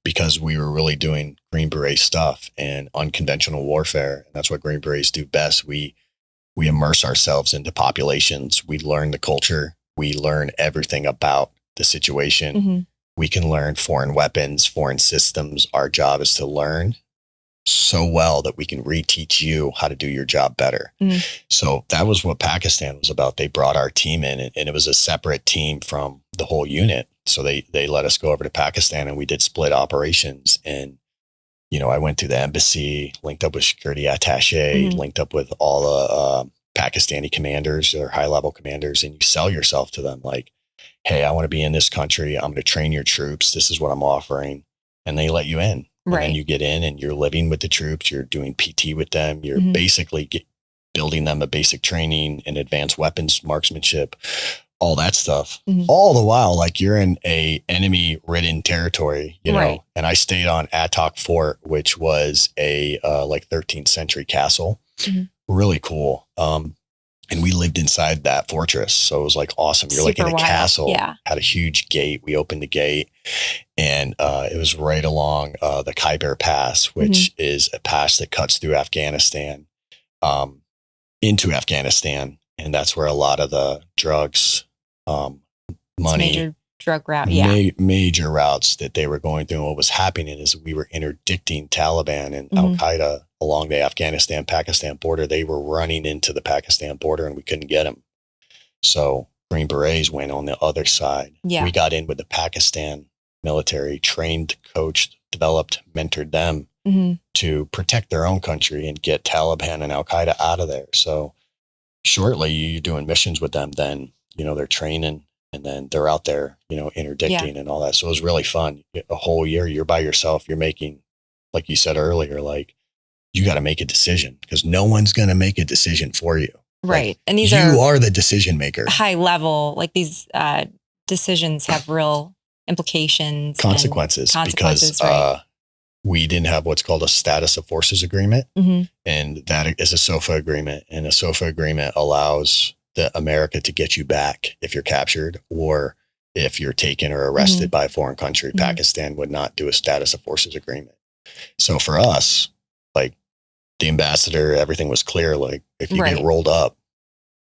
because we were really doing Green Beret stuff and unconventional warfare. And that's what Green Berets do best. We immerse ourselves into populations. We learn the culture. We learn everything about the situation. We can learn foreign weapons, foreign systems. Our job is to learn so well that we can reteach you how to do your job better. So that was what Pakistan was about. They brought our team in and it was a separate team from the whole unit. So they let us go over to Pakistan and we did split operations. And, you know, I went to the embassy, linked up with security attaché, linked up with all the Pakistani commanders or high level commanders, and you sell yourself to them like, hey, I want to be in this country. I'm going to train your troops. This is what I'm offering. And they let you in. Right. And then you get in and you're living with the troops. You're doing PT with them. You're basically building them a basic training and advanced weapons marksmanship, all that stuff. Mhm. All the while, like you're in a enemy ridden territory, you know, Right. and I stayed on Attock Fort, which was a like 13th century castle. Mhm. Really cool. And we lived inside that fortress. So it was like awesome. You're like in Super a wild. castle, Yeah. had a huge gate. We opened the gate and it was right along the Khyber Pass, which is a pass that cuts through Afghanistan into Afghanistan. And that's where a lot of the drugs, money, Major drug route. Yeah. major routes that they were going through. And what was happening is we were interdicting Taliban and Al Qaeda along the Afghanistan-Pakistan border. They were running into the Pakistan border and we couldn't get them. So Green Berets went on the other side. Yeah. We got in with the Pakistan military, trained, coached, developed, mentored them to protect their own country and get Taliban and Al Qaeda out of there. So shortly you're doing missions with them, then, you know, they're training and then they're out there, you know, interdicting and all that. So it was really fun. A whole year, you're by yourself. You're making, like you said earlier, like you got to make a decision because no one's going to make a decision for you. Right. Like, And these you are the decision maker. high level, like these decisions have real implications. Consequences because right. we didn't have what's called a status of forces agreement. And that is a SOFA agreement. And a SOFA agreement allows the America to get you back if you're captured or if you're taken or arrested by a foreign country. Pakistan would not do a status of forces agreement. So for us, like the ambassador, everything was clear. Like if you get rolled up,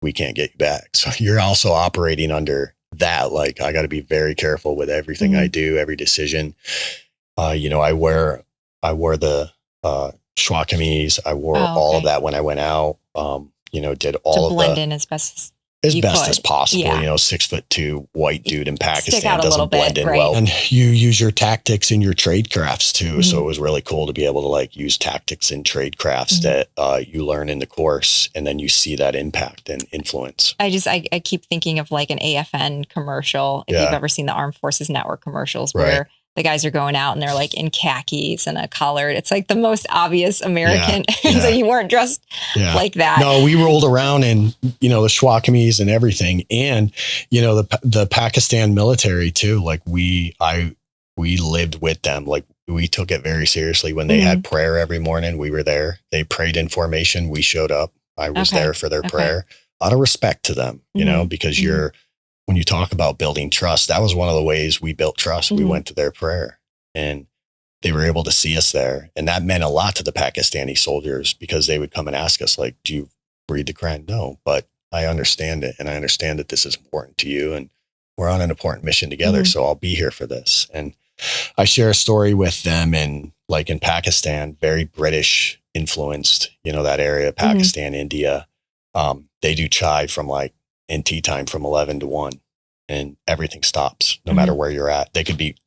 we can't get you back. So you're also operating under that. Like I got to be very careful with everything I do, every decision. You know, I wore the schwa kameez. I wore all of that when I went out. You know, did all to blend in as best as possible. You know, 6'2" white dude in Pakistan doesn't blend in well. And you use your tactics in your trade crafts too. So it was really cool to be able to like use tactics in trade crafts that you learn in the course, and then you see that impact and influence. I keep thinking of like an AFN commercial. If you've ever seen the Armed Forces Network commercials where the guys are going out and they're like in khakis and a collared. It's like the most obvious American. So you weren't dressed like that. No, we rolled around in, you know, the schwa kameez and everything. And, you know, the Pakistan military too. Like we lived with them. Like we took it very seriously when they had prayer every morning. We were there. They prayed in formation. We showed up. I was there for their prayer out of respect to them, you know, because when you talk about building trust, that was one of the ways we built trust. We went to their prayer and they were able to see us there. And that meant a lot to the Pakistani soldiers because they would come and ask us like, do you read the Quran? No, but I understand it. And I understand that this is important to you. And we're on an important mission together. So I'll be here for this. And I share a story with them in Pakistan, very British influenced, you know, that area, Pakistan, India. They do chai from like, in tea time from 11 to 1 and everything stops no matter where you're at. They could be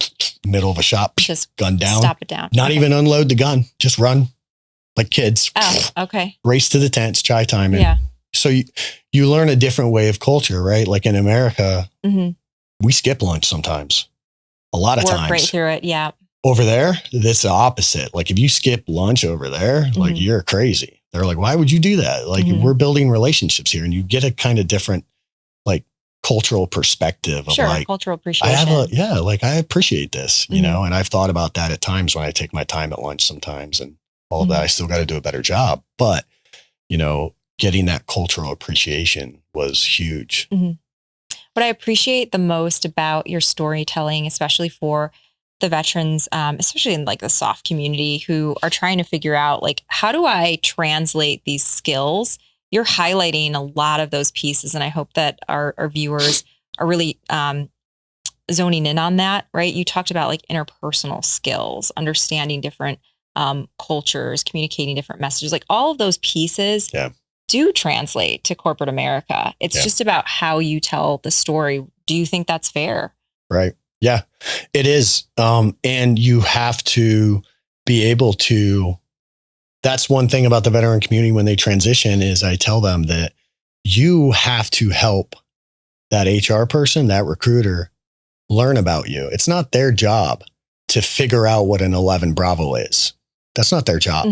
middle of a shop, just gun down, stop it down. Not even unload the gun, just run like kids. Oh, okay. Race to the tents, chai time. And so you learn a different way of culture, right? Like in America, we skip lunch sometimes. A lot of times. Right through it. Yeah. Over there, that's the opposite. Like if you skip lunch over there, like you're crazy. They're like, why would you do that? Like we're building relationships here and you get a kind of different like cultural perspective of like cultural appreciation. I appreciate this, you know, and I've thought about that at times when I take my time at lunch sometimes and all of that. I still got to do a better job, but you know, getting that cultural appreciation was huge. What I appreciate the most about your storytelling, especially for the veterans, especially in like the soft community who are trying to figure out like, how do I translate these skills? You're highlighting a lot of those pieces. And I hope that our viewers are really zoning in on that, right? You talked about like interpersonal skills, understanding different cultures, communicating different messages, like all of those pieces do translate to corporate America. It's just about how you tell the story. Do you think that's fair? Right. Yeah, it is. And you have to be able to, that's one thing about the veteran community when they transition is I tell them that you have to help that HR person, that recruiter learn about you. It's not their job to figure out what an 11 Bravo is. That's not their job.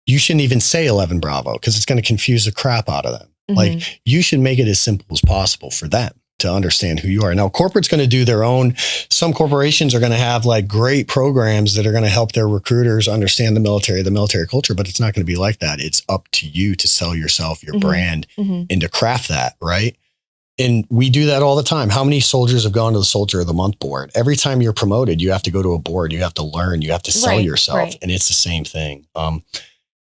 you shouldn't even say 11 Bravo because it's going to confuse the crap out of them. Mm-hmm. Like you should make it as simple as possible for them to understand who you are. Now, corporate's going to do their own. Some corporations are going to have like great programs that are going to help their recruiters understand the military culture, but it's not going to be like that. It's up to you to sell yourself, your brand, and to craft that, right? And we do that all the time. How many soldiers have gone to the Soldier of the Month board? Every time you're promoted, you have to go to a board, you have to learn, you have to sell yourself. And it's the same thing.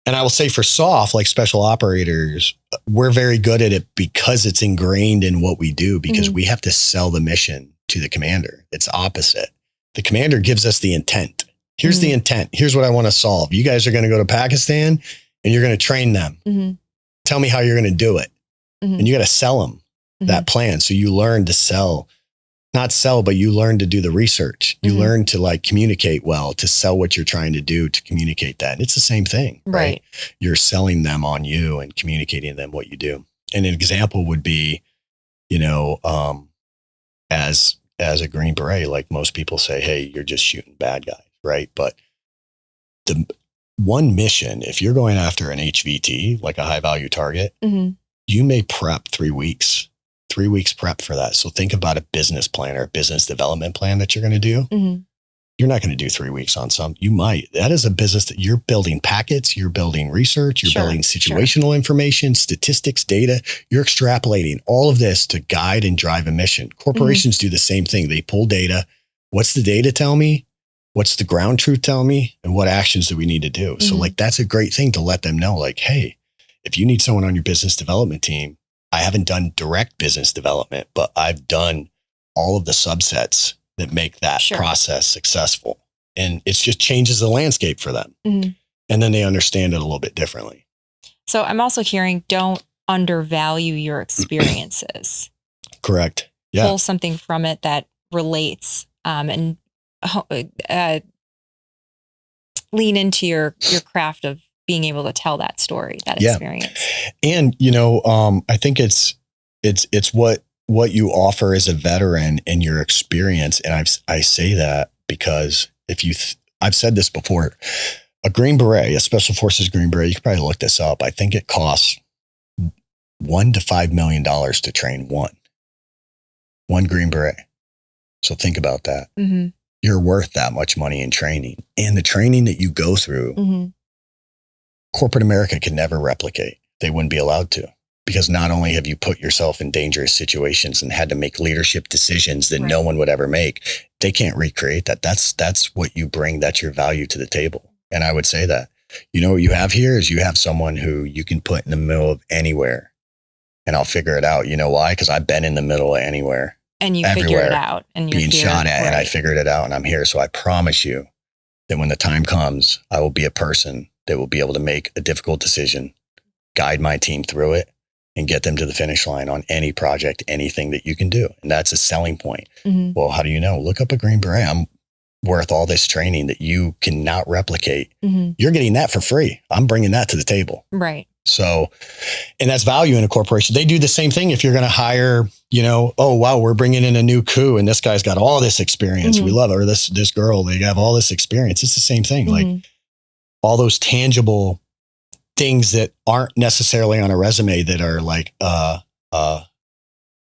And I will say for SOF, like special operators, we're very good at it because it's ingrained in what we do, because we have to sell the mission to the commander. It's opposite. The commander gives us the intent. Here's the intent. Here's what I want to solve. You guys are going to go to Pakistan and you're going to train them. Tell me how you're going to do it. And you got to sell them that plan. So you learn to not sell, but you learn to do the research. You learn to like communicate well, to sell what you're trying to do, to communicate that. And it's the same thing, right? You're selling them on you and communicating to them what you do. And an example would be, as a Green Beret, like most people say, hey, you're just shooting bad guys, right? But the one mission, if you're going after an HVT, like a high value target, you may prep 3 weeks. 3 weeks prep for that. So think about a business plan or a business development plan that you're going to do. You're not going to do 3 weeks on some. You might. That is a business that you're building packets, you're building research, you're building situational information, statistics, data. You're extrapolating all of this to guide and drive a mission. Corporations do the same thing. They pull data. What's the data tell me? What's the ground truth tell me? And what actions do we need to do? So like, that's a great thing to let them know, like, hey, if you need someone on your business development team, I haven't done direct business development, but I've done all of the subsets that make that process successful. And it just changes the landscape for them. And then they understand it a little bit differently. So I'm also hearing, don't undervalue your experiences. Correct. Yeah. Pull something from it that relates, and lean into your craft of being able to tell that story, that experience. And, I think it's what you offer as a veteran and your experience. And I say that because I've said this before, a Green Beret, a Special Forces Green Beret, you could probably look this up. I think it costs $1 to $5 million to train one Green Beret. So think about that. You're worth that much money in training, and the training that you go through, corporate America can never replicate. They wouldn't be allowed to, because not only have you put yourself in dangerous situations and had to make leadership decisions that no one would ever make, they can't recreate that. That's what you bring. That's your value to the table. And I would say that, what you have here is you have someone who you can put in the middle of anywhere, and I'll figure it out. You know why? Because I've been in the middle of anywhere. And you figure it out. And you're being shot at, and I figured it out, and I'm here. So I promise you that when the time comes, I will be a person that will be able to make a difficult decision, guide my team through it, and get them to the finish line on any project, anything that you can do. And that's a selling point. Well, how do you know? Look up a Green Beret. I'm worth all this training that you cannot replicate. You're getting that for free. I'm bringing that to the table. Right. So, and that's value in a corporation. They do the same thing. If you're going to hire, oh, wow, we're bringing in a new coup and this guy's got all this experience. We love her. This girl, they have all this experience. It's the same thing. Like all those tangible things that aren't necessarily on a resume that are like,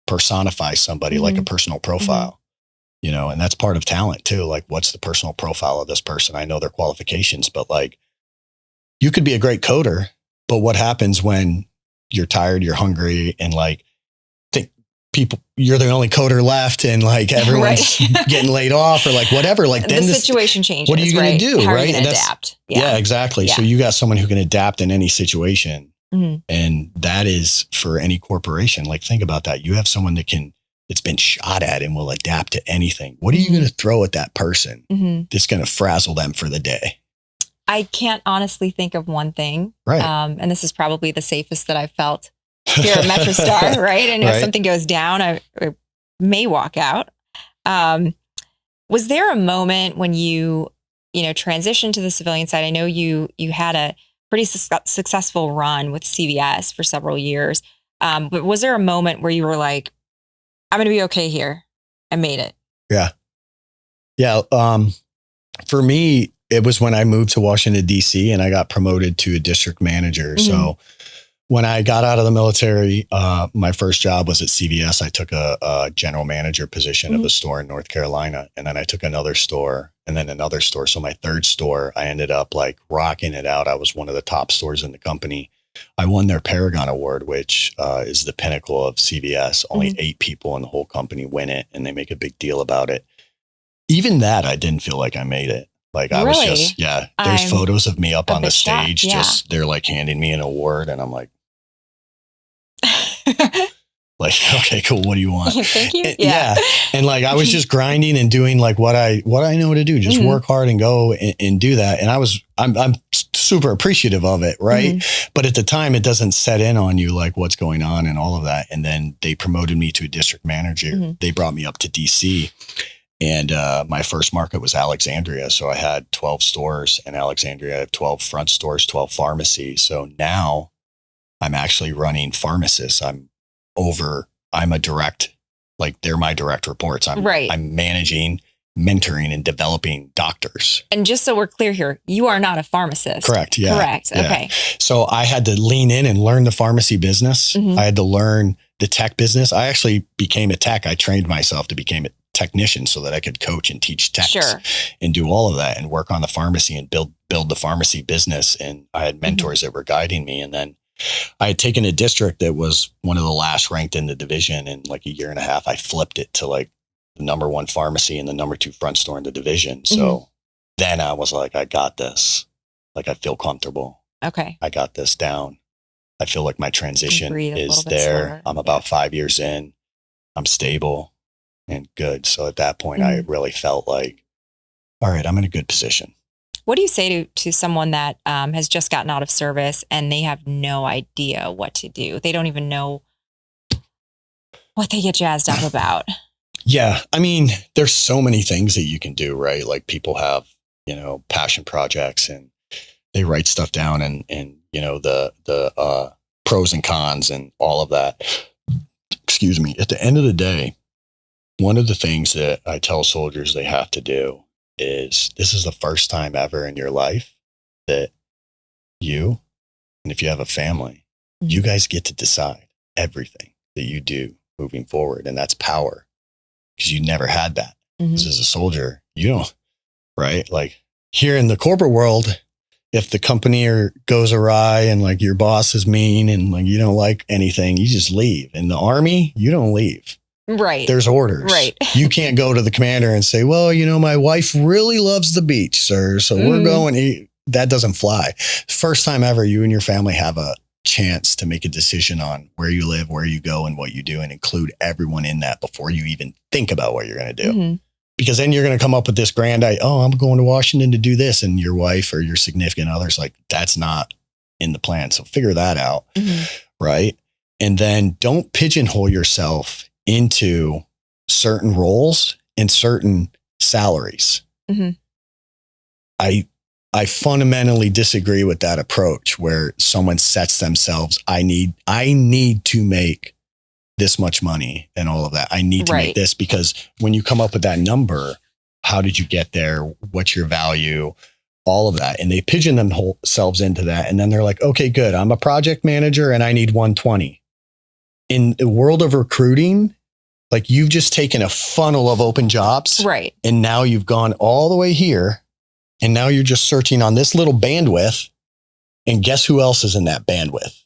personify somebody, like a personal profile, and that's part of talent too. Like, what's the personal profile of this person? I know their qualifications, but like, you could be a great coder, but what happens when you're tired, you're hungry, and like, you're the only coder left, and like everyone's getting laid off or like whatever. Like then the situation changes. What are you going to do? How are you going to adapt? Yeah, exactly. Yeah. So you got someone who can adapt in any situation. And that is for any corporation. Like, think about that. You have someone that's been shot at and will adapt to anything. What are you going to throw at that person that's going to frazzle them for the day? I can't honestly think of one thing. Right. And this is probably the safest that I've felt here at MetroStar, right? And if something goes down, I may walk out. Was there a moment when you transitioned to the civilian side? I know you had a pretty successful run with CVS for several years. But was there a moment where you were like, I'm going to be okay here. I made it. Yeah. Yeah. For me, it was when I moved to Washington, D.C. and I got promoted to a district manager. Mm-hmm. So when I got out of the military, my first job was at CVS. I took a general manager position of a store in North Carolina. And then I took another store and then another store. So my third store, I ended up like rocking it out. I was one of the top stores in the company. I won their Paragon Award, which is the pinnacle of CVS. Only 8 people in the whole company win it, and they make a big deal about it. Even that, I didn't feel like I made it. Like I was just, there's photos of me up on the stage. Just they're like handing me an award, and I'm like, like, okay, cool. What do you want? Thank you. Yeah. And like, I was just grinding and doing like what I know to do, just work hard and go and do that. And I'm super appreciative of it. Right. But at the time it doesn't set in on you, like what's going on and all of that. And then they promoted me to a district manager. They brought me up to DC, and my first market was Alexandria. So I had 12 stores in Alexandria. I have 12 front stores, 12 pharmacies. So now I'm actually running pharmacists. I'm a direct, like they're my direct reports. I'm managing, mentoring, and developing doctors. And just so we're clear here, you are not a pharmacist. Correct. Yeah. Correct. Yeah. Okay. So I had to lean in and learn the pharmacy business. I had to learn the tech business. I actually became a tech. I trained myself to become a technician so that I could coach and teach techs and do all of that and work on the pharmacy and build the pharmacy business. And I had mentors that were guiding me. And then I had taken a district that was one of the last ranked in the division. In like a year and a half, I flipped it to like the number 1 pharmacy and the number 2 front store in the division. So then I was like, I got this. Like, I feel comfortable. Okay. I got this down. I feel like my transition is there. Slower. I'm about 5 years in. I'm stable and good. So at that point, I really felt like, all right, I'm in a good position. What do you say to someone that has just gotten out of service and they have no idea what to do? They don't even know what they get jazzed up about. Yeah. I mean, there's so many things that you can do, right? Like people have, passion projects and they write stuff down and the pros and cons and all of that. Excuse me. At the end of the day, one of the things that I tell soldiers they have to do is this is the first time ever in your life that you, and if you have a family, you guys get to decide everything that you do moving forward. And that's power, because you never had that. Because as a soldier, you don't, right? Like here in the corporate world, if the company goes awry and like your boss is mean and like you don't like anything, you just leave. In the Army, you don't leave. Right. There's orders. Right. You can't go to the commander and say, well, my wife really loves the beach, sir. So we're going. That doesn't fly. First time ever, you and your family have a chance to make a decision on where you live, where you go, and what you do, and include everyone in that before you even think about what you're going to do. Because then you're going to come up with this grand idea. Oh, I'm going to Washington to do this. And your wife or your significant other's like, that's not in the plan. So figure that out. Right. And then don't pigeonhole yourself into certain roles and certain salaries. I fundamentally disagree with that approach where someone sets themselves, I need to make this much money and all of that. I need to make this, because when you come up with that number, how did you get there? What's your value? All of that. And they pigeon themselves into that. And then they're like, okay, good. I'm a project manager and I need 120. In the world of recruiting, like you've just taken a funnel of open jobs. Right. And now you've gone all the way here. And now you're just searching on this little bandwidth. And guess who else is in that bandwidth?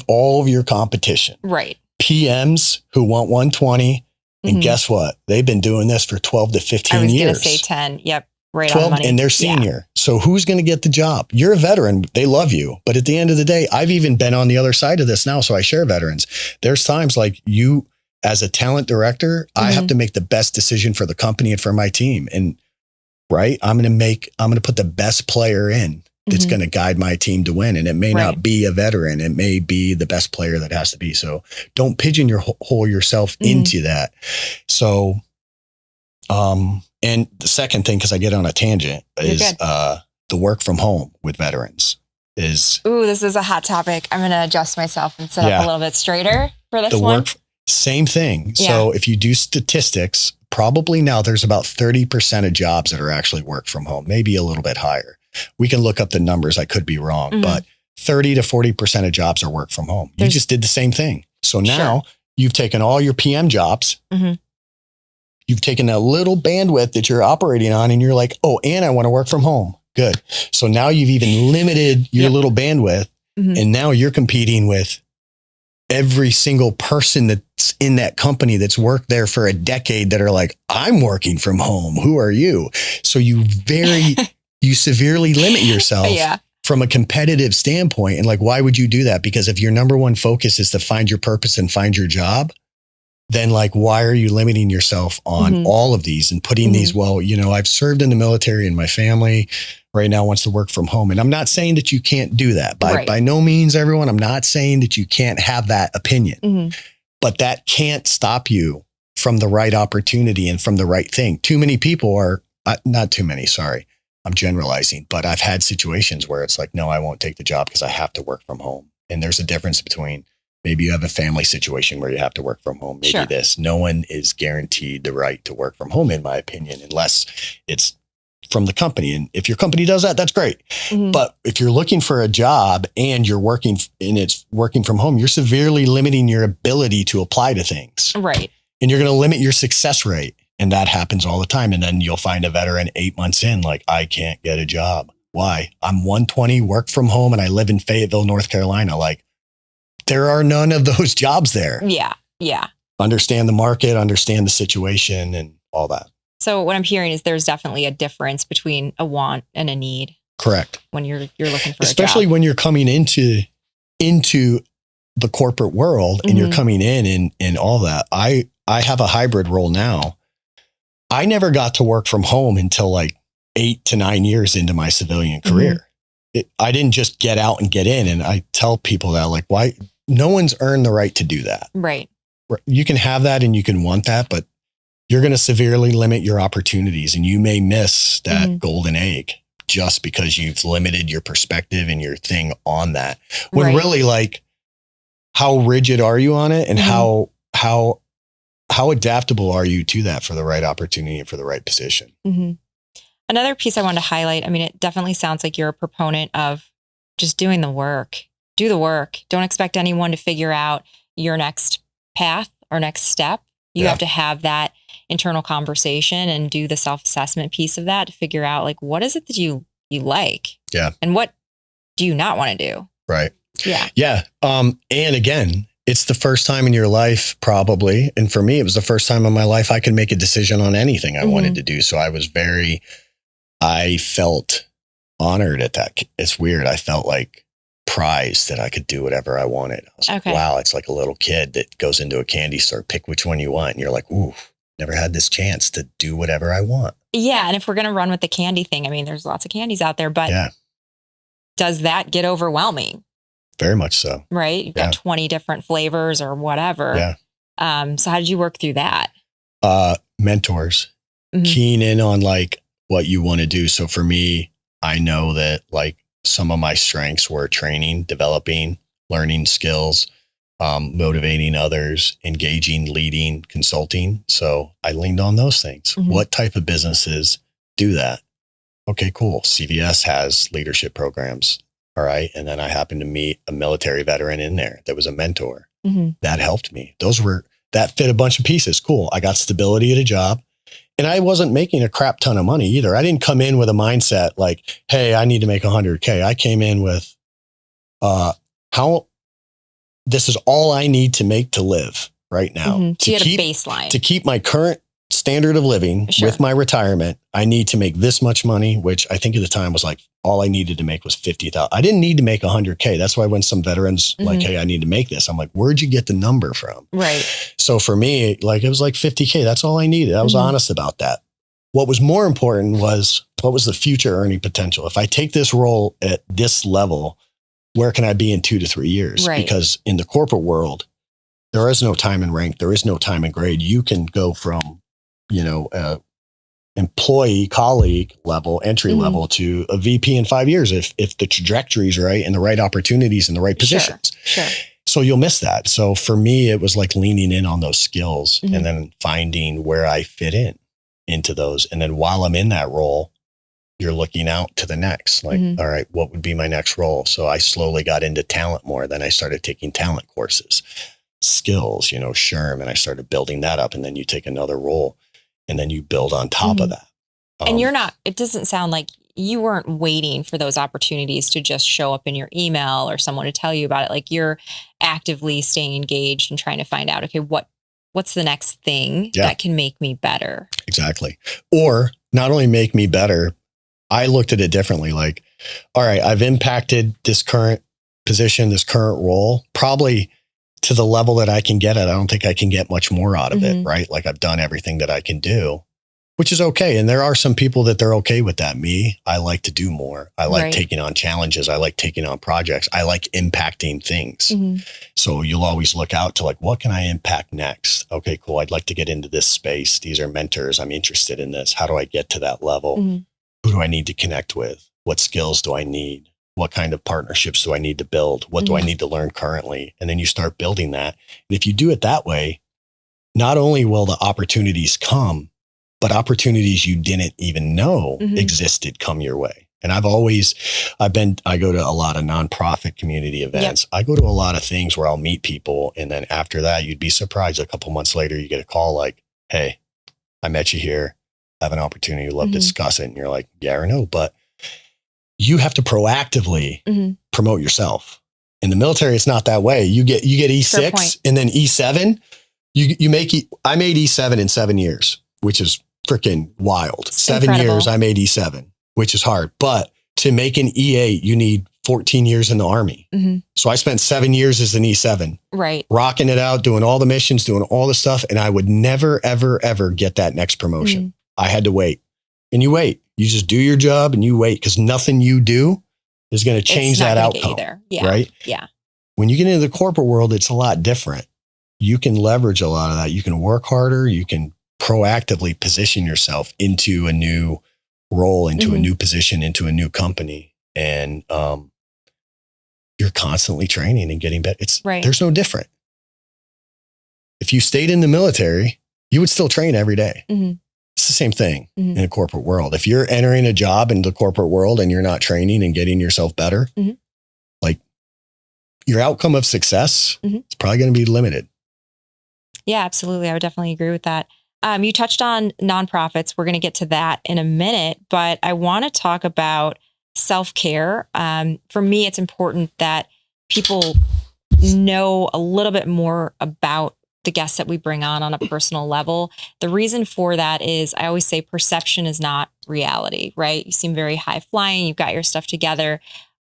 All of your competition. Right. PMs who want 120. And guess what? They've been doing this for 12 to 15 years. I was going to say 10. Yep. Right 12, on money. And they're senior. Yeah. So who's going to get the job? You're a veteran. They love you. But at the end of the day, I've even been on the other side of this now. So I share veterans. There's times like you, as a talent director, I have to make the best decision for the company and for my team. And I'm going to put the best player in that's going to guide my team to win. And it may not be a veteran. It may be the best player that has to be. So don't pigeonhole yourself into that. So, and the second thing, because I get on a tangent, is the work from home with veterans is. Ooh, this is a hot topic. I'm going to adjust myself and sit up a little bit straighter for this one. Same thing. Yeah. So if you do statistics, probably now there's about 30% of jobs that are actually work from home, maybe a little bit higher. We can look up the numbers. I could be wrong, but 30 to 40% of jobs are work from home. You just did the same thing. So now you've taken all your PM jobs. You've taken that little bandwidth that you're operating on and you're like, oh, and I want to work from home. Good. So now you've even limited your little bandwidth and now you're competing with every single person that's in that company that's worked there for a decade that are like, I'm working from home. Who are you? So you severely limit yourself from a competitive standpoint. And like, why would you do that? Because if your number one focus is to find your purpose and find your job, then like, why are you limiting yourself on all of these and putting these, well, you know, I've served in the military and my family right now wants to work from home. And I'm not saying that you can't do that by no means, everyone. I'm not saying that you can't have that opinion, but that can't stop you from the right opportunity and from the right thing. Too many people are not too many. Sorry, I'm generalizing, but I've had situations where it's like, no, I won't take the job because I have to work from home. And there's a difference between maybe you have a family situation where you have to work from home. Maybe this. No one is guaranteed the right to work from home, in my opinion, unless it's from the company. And if your company does that, that's great. But if you're looking for a job and you're working and it's working from home, you're severely limiting your ability to apply to things. Right. And you're going to limit your success rate. And that happens all the time. And then you'll find a veteran 8 months in, like, I can't get a job. Why? I'm 120, work from home, and I live in Fayetteville, North Carolina. Like, there are none of those jobs there. Yeah. Yeah. Understand the market, understand the situation and all that. So what I'm hearing is there's definitely a difference between a want and a need. Correct. When you're looking for especially a job. When you're coming into the corporate world and you're coming in and all that. I have a hybrid role now. I never got to work from home until like 8 to 9 years into my civilian career. I didn't just get out and get in. And I tell people that, like, why? No one's earned the right to do that. Right. You can have that and you can want that, but you're going to severely limit your opportunities and you may miss that golden egg just because you've limited your perspective and your thing on that. When really, like, how rigid are you on it and how adaptable are you to that for the right opportunity and for the right position? Another piece I wanted to highlight, I mean, it definitely sounds like you're a proponent of just doing the work. Do the work. Don't expect anyone to figure out your next path or next step. You have to have that internal conversation and do the self-assessment piece of that to figure out, like, what is it that you like? Yeah. And what do you not want to do? Right. Yeah. Yeah. And again, it's the first time in your life, probably. And for me, it was the first time in my life I could make a decision on anything I wanted to do. So I felt honored at that. It's weird. I felt like prized that I could do whatever I wanted. I was like, wow, it's like a little kid that goes into a candy store, pick which one you want. And you're like, ooh, never had this chance to do whatever I want. Yeah. And if we're going to run with the candy thing, I mean, there's lots of candies out there, but does that get overwhelming? Very much so. Right. You've got 20 different flavors or whatever. Yeah. So how did you work through that? Mentors, keying in on like what you want to do. So for me, I know that like some of my strengths were training, developing, learning skills, motivating others, engaging, leading, consulting. So I leaned on those things. What type of businesses do that? Okay, cool. CVS has leadership programs. All right. And then I happened to meet a military veteran in there that was a mentor. That helped me. That fit a bunch of pieces. Cool. I got stability at a job and I wasn't making a crap ton of money either. I didn't come in with a mindset like, hey, I need to make 100K. I came in with, this is all I need to make to live right now. So you had a baseline. To keep my current standard of living with my retirement, I need to make this much money, which I think at the time was like, all I needed to make was 50,000. I didn't need to make 100K. That's why when some veterans like, hey, I need to make this, I'm like, where'd you get the number from? Right. So for me, like, it was like 50K. That's all I needed. I was honest about that. What was more important was what was the future earning potential? If I take this role at this level, where can I be in 2 to 3 years? Right. Because in the corporate world, there is no time and rank. There is no time and grade. You can go from, employee, colleague level, entry level to a VP in 5 years if the trajectory is right and the right opportunities and the right positions. Sure. So you'll miss that. So for me, it was like leaning in on those skills and then finding where I fit into those. And then while I'm in that role, you're looking out to the next, like, all right, what would be my next role? So I slowly got into talent more. Then I started taking talent courses, skills, SHRM, and I started building that up. And then you take another role and then you build on top of that. And it doesn't sound like you weren't waiting for those opportunities to just show up in your email or someone to tell you about it. Like you're actively staying engaged and trying to find out, okay, what's the next thing that can make me better? Exactly. Or not only make me better, I looked at it differently. Like, all right, I've impacted this current position, this current role, probably to the level that I can get at. I don't think I can get much more out of it, right? Like I've done everything that I can do, which is okay. And there are some people that they're okay with that. Me, I like to do more. I like taking on challenges. I like taking on projects. I like impacting things. So you'll always look out to like, what can I impact next? Okay, cool. I'd like to get into this space. These are mentors. I'm interested in this. How do I get to that level? Who do I need to connect with? What skills do I need? What kind of partnerships do I need to build? What do I need to learn currently? And then you start building that. And if you do it that way, not only will the opportunities come, but opportunities you didn't even know existed come your way. And I go to a lot of nonprofit community events. I go to a lot of things where I'll meet people. And then after that, you'd be surprised. A couple months later, you get a call like, hey, I met you here. I have an opportunity. Love to discuss it. And you're like, yeah or no, but you have to proactively promote yourself. In the military, it's not that way. You get E6 and then E7. I made E7 in 7 years, which is freaking wild. It's 7 incredible. years I made E7, which is hard. But to make an E8, you need 14 years in the Army. So I spent 7 years as an E7, rocking it out, doing all the missions, doing all the stuff. And I would never, ever, ever get that next promotion. I had to wait. And you wait. You just do your job and you wait because nothing you do is going to change that outcome. Right? Yeah. When you get into the corporate world, it's a lot different. You can leverage a lot of that. You can work harder. You can proactively position yourself into a new role, into a new position, into a new company. And you're constantly training and getting better. There's no different. If you stayed in the military, you would still train every day. It's the same thing in a corporate world. If you're entering a job in the corporate world and you're not training and getting yourself better, like your outcome of success is probably going to be limited. Yeah, absolutely. I would definitely agree with that. You touched on nonprofits. We're going to get to that in a minute, but I want to talk about self-care. For me, it's important that people know a little bit more about the guests that we bring on a personal level. The reason for that is I always say perception is not reality, right? You seem very high flying. You've got your stuff together.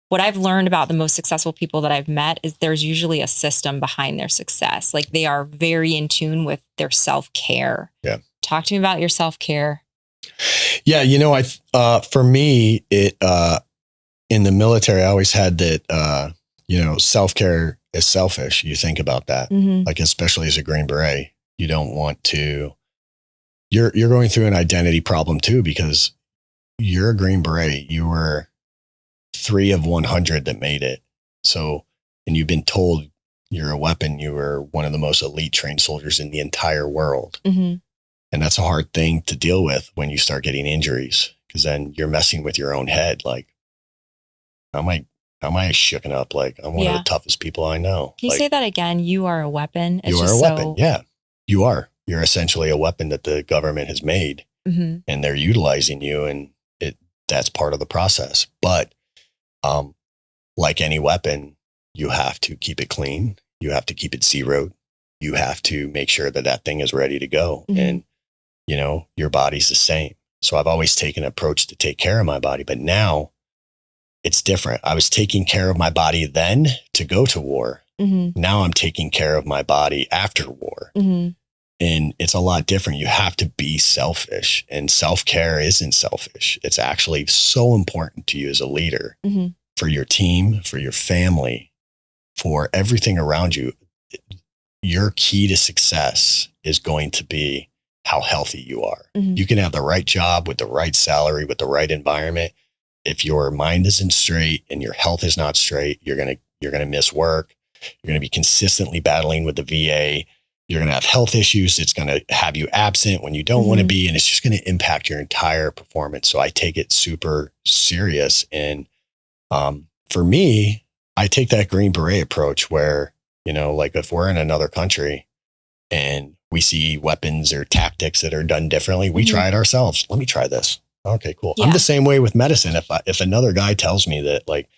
What I've learned about the most successful people that I've met is there's usually a system behind their success. Like they are very in tune with their self-care. Yeah. Talk to me about your self-care. Yeah. For me, in the military, I always had that, self-care is selfish. You think about that, like, especially as a Green Beret, you don't want to, you're going through an identity problem too, because you're a Green Beret. You were 3 of 100 that made it. So, and you've been told you're a weapon. You were one of the most elite trained soldiers in the entire world. And that's a hard thing to deal with when you start getting injuries, because then you're messing with your own head. Like, how am I shooken up? Like, I'm one of the toughest people I know. Can you say that again? You are a weapon. You are a weapon. Yeah, you are. You're essentially a weapon that the government has made, and they're utilizing you, and that's part of the process. But like any weapon, you have to keep it clean. You have to keep it zeroed. You have to make sure that thing is ready to go. And, your body's the same. So I've always taken an approach to take care of my body, but now it's different. I was taking care of my body then to go to war. Now I'm taking care of my body after war. And it's a lot different. You have to be selfish, and self-care isn't selfish. It's actually so important to you as a leader, for your team, for your family, for everything around you. Your key to success is going to be how healthy you are. You can have the right job with the right salary, with the right environment. If your mind isn't straight and your health is not straight, you're going to miss work. You're going to be consistently battling with the VA. You're going to have health issues. It's going to have you absent when you don't want to be, and it's just going to impact your entire performance. So I take it super serious. And for me, I take that Green Beret approach where, you know, like if we're in another country and we see weapons or tactics that are done differently, we try it ourselves. Let me try this. Okay, cool. Yeah. I'm the same way with medicine. If another guy tells me that like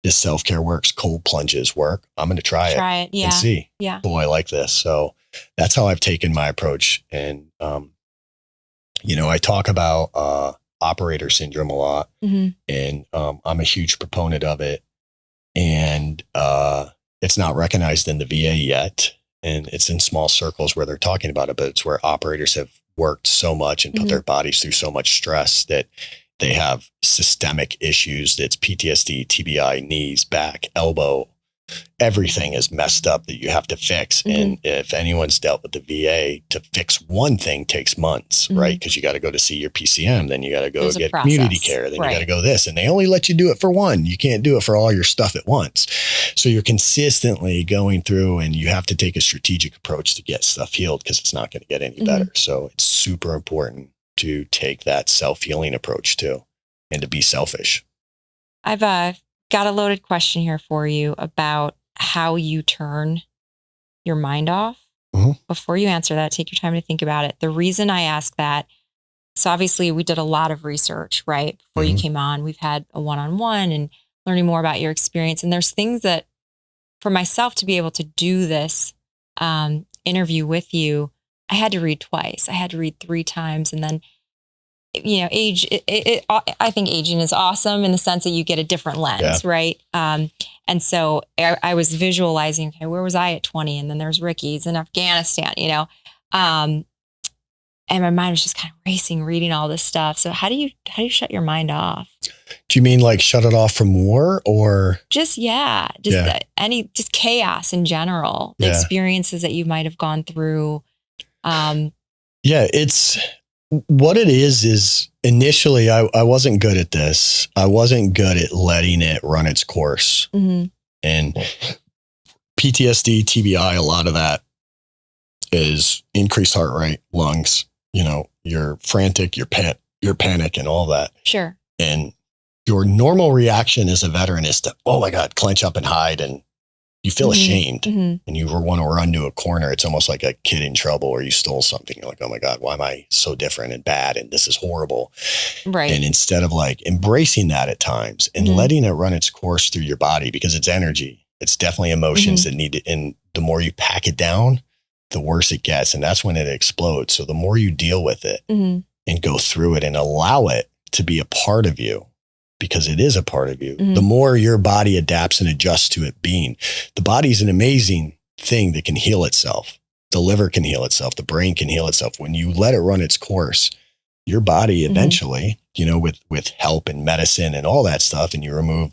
this self-care works, cold plunges work, I'm going to try it and see. Yeah. Oh, I like this. So that's how I've taken my approach. And, you know, I talk about operator syndrome a lot, and I'm a huge proponent of it. And it's not recognized in the VA yet. And it's in small circles where they're talking about it, but it's where operators have worked so much and put their bodies through so much stress that they have systemic issues. That's PTSD, TBI, knees, back, elbow, everything is messed up that you have to fix. And if anyone's dealt with the VA, to fix one thing takes months, right? Because you got to go to see your PCM, then you got to go get community care, then you got to go this, and they only let you do it for one. You can't do it for all your stuff at once. So you're consistently going through, and you have to take a strategic approach to get stuff healed because it's not going to get any better. So it's super important to take that self-healing approach too, and to be selfish. I've got a loaded question here for you about how you turn your mind off. Before you answer that, take your time to think about it. The reason I ask that, so obviously we did a lot of research, right? Before you came on, we've had a one-on-one and learning more about your experience. And there's things that for myself to be able to do this interview with you, I had to read twice. I had to read 3 times. And then, you know, I think aging is awesome in the sense that you get a different lens, right? And so I was visualizing, okay, where was I at 20? And then there's Ricky's in Afghanistan, you know? And my mind was just kind of racing, reading all this stuff. So how do you shut your mind off? Do you mean like shut it off from war or? Just chaos in general, the experiences that you might have gone through. It's what it is initially I wasn't good at this. I wasn't good at letting it run its course. And PTSD, TBI, a lot of that is increased heart rate, lungs, you know, you're frantic, you're panic and all that. Sure. And your normal reaction as a veteran is to, oh my God, clench up and hide. And you feel ashamed and you want to run to a corner. It's almost like a kid in trouble or you stole something. You're like, oh my God, why am I so different and bad? And this is horrible. Right. And instead of like embracing that at times and letting it run its course through your body, because it's energy, it's definitely emotions that need to, and the more you pack it down, the worse it gets. And that's when it explodes. So the more you deal with it and go through it and allow it to be a part of you, because it is a part of you, the more your body adapts and adjusts to it being. The body is an amazing thing that can heal itself. The liver can heal itself. The brain can heal itself. When you let it run its course, your body eventually, you know, with help and medicine and all that stuff, and you remove